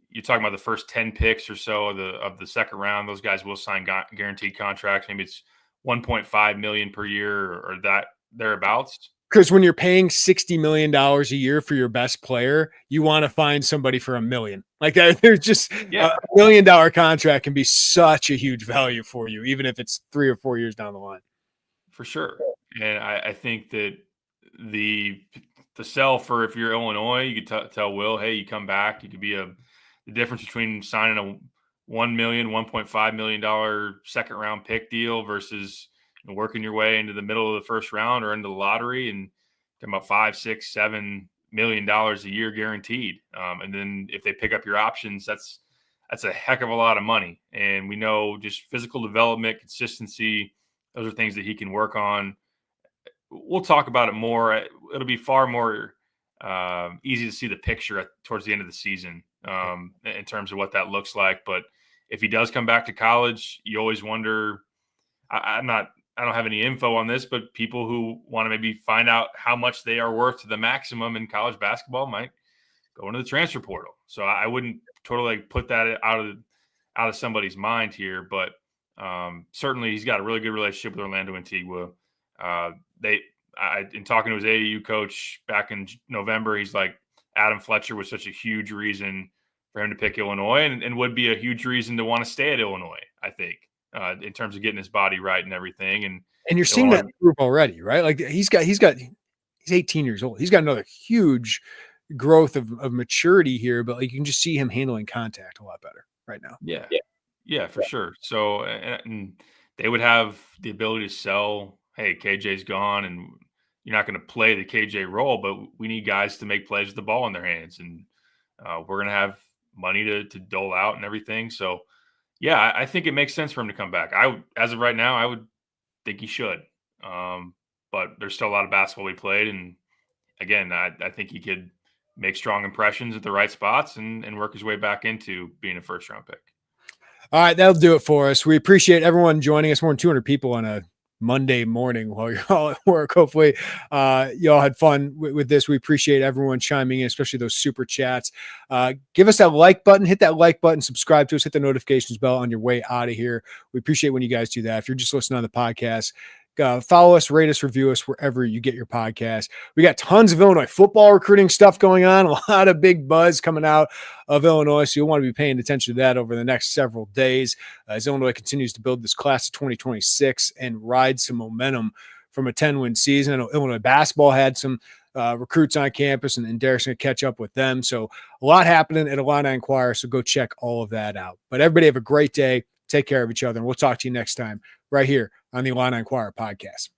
Speaker 2: you're talking about the first 10 picks or so of the second round, those guys will sign guaranteed contracts. Maybe it's 1.5 million per year or that thereabouts.
Speaker 1: Because when you're paying $60 million a year for your best player, you want to find somebody for $1 million. Like that, there's just $1 million contract can be such a huge value for you, even if it's 3 or 4 years down the line.
Speaker 2: For sure. And I think that the sell for, if you're Illinois, you could tell Will, hey, you come back, you could be the difference between signing a $1 million, $1.5 million second round pick deal versus working your way into the middle of the first round or into the lottery and talking about $5, $6, $7 million a year guaranteed. And then if they pick up your options, that's a heck of a lot of money. And we know just physical development, consistency, those are things that he can work on. We'll talk about it more. It'll be far more easy to see the picture towards the end of the season in terms of what that looks like. But if he does come back to college, you always wonder. I don't have any info on this, but people who want to maybe find out how much they are worth to the maximum in college basketball might go into the transfer portal. So I wouldn't totally put that out of somebody's mind here, but certainly he's got a really good relationship with Orlando Antigua. In talking to his AAU coach back in November, he's like, Adam Fletcher was such a huge reason for him to pick Illinois and would be a huge reason to want to stay at Illinois, I think, in terms of getting his body right and everything. And
Speaker 1: you're seeing that improve already, right? Like he's 18 years old. He's got another huge growth of maturity here, but like you can just see him handling contact a lot better right now.
Speaker 2: Yeah, for sure. So, and they would have the ability to sell, hey, KJ's gone and you're not going to play the KJ role, but we need guys to make plays with the ball in their hands. And we're going to have money to dole out and everything. So Yeah, I think it makes sense for him to come back. As of right now, I would think he should. But there's still a lot of basketball we played, and again, I think he could make strong impressions at the right spots and work his way back into being a first-round pick.
Speaker 1: All right, that'll do it for us. We appreciate everyone joining us. More than 200 people on a Monday morning while you're all at work. Hopefully y'all had fun with this. We appreciate everyone chiming in, especially those super chats. Give us that like button, hit that like button, subscribe to us, hit the notifications bell on your way out of here. We appreciate when you guys do that. If you're just listening on the podcast, follow us, rate us, review us wherever you get your podcast. We got tons of Illinois football recruiting stuff going on, a lot of big buzz coming out of Illinois, so you'll want to be paying attention to that over the next several days as Illinois continues to build this class of 2026 and ride some momentum from a 10-win season. I know Illinois basketball had some recruits on campus, and Derek's going to catch up with them. So a lot happening at Illini Inquirer, so go check all of that out. But everybody have a great day. Take care of each other, and we'll talk to you next time right here on the Illini Inquirer podcast.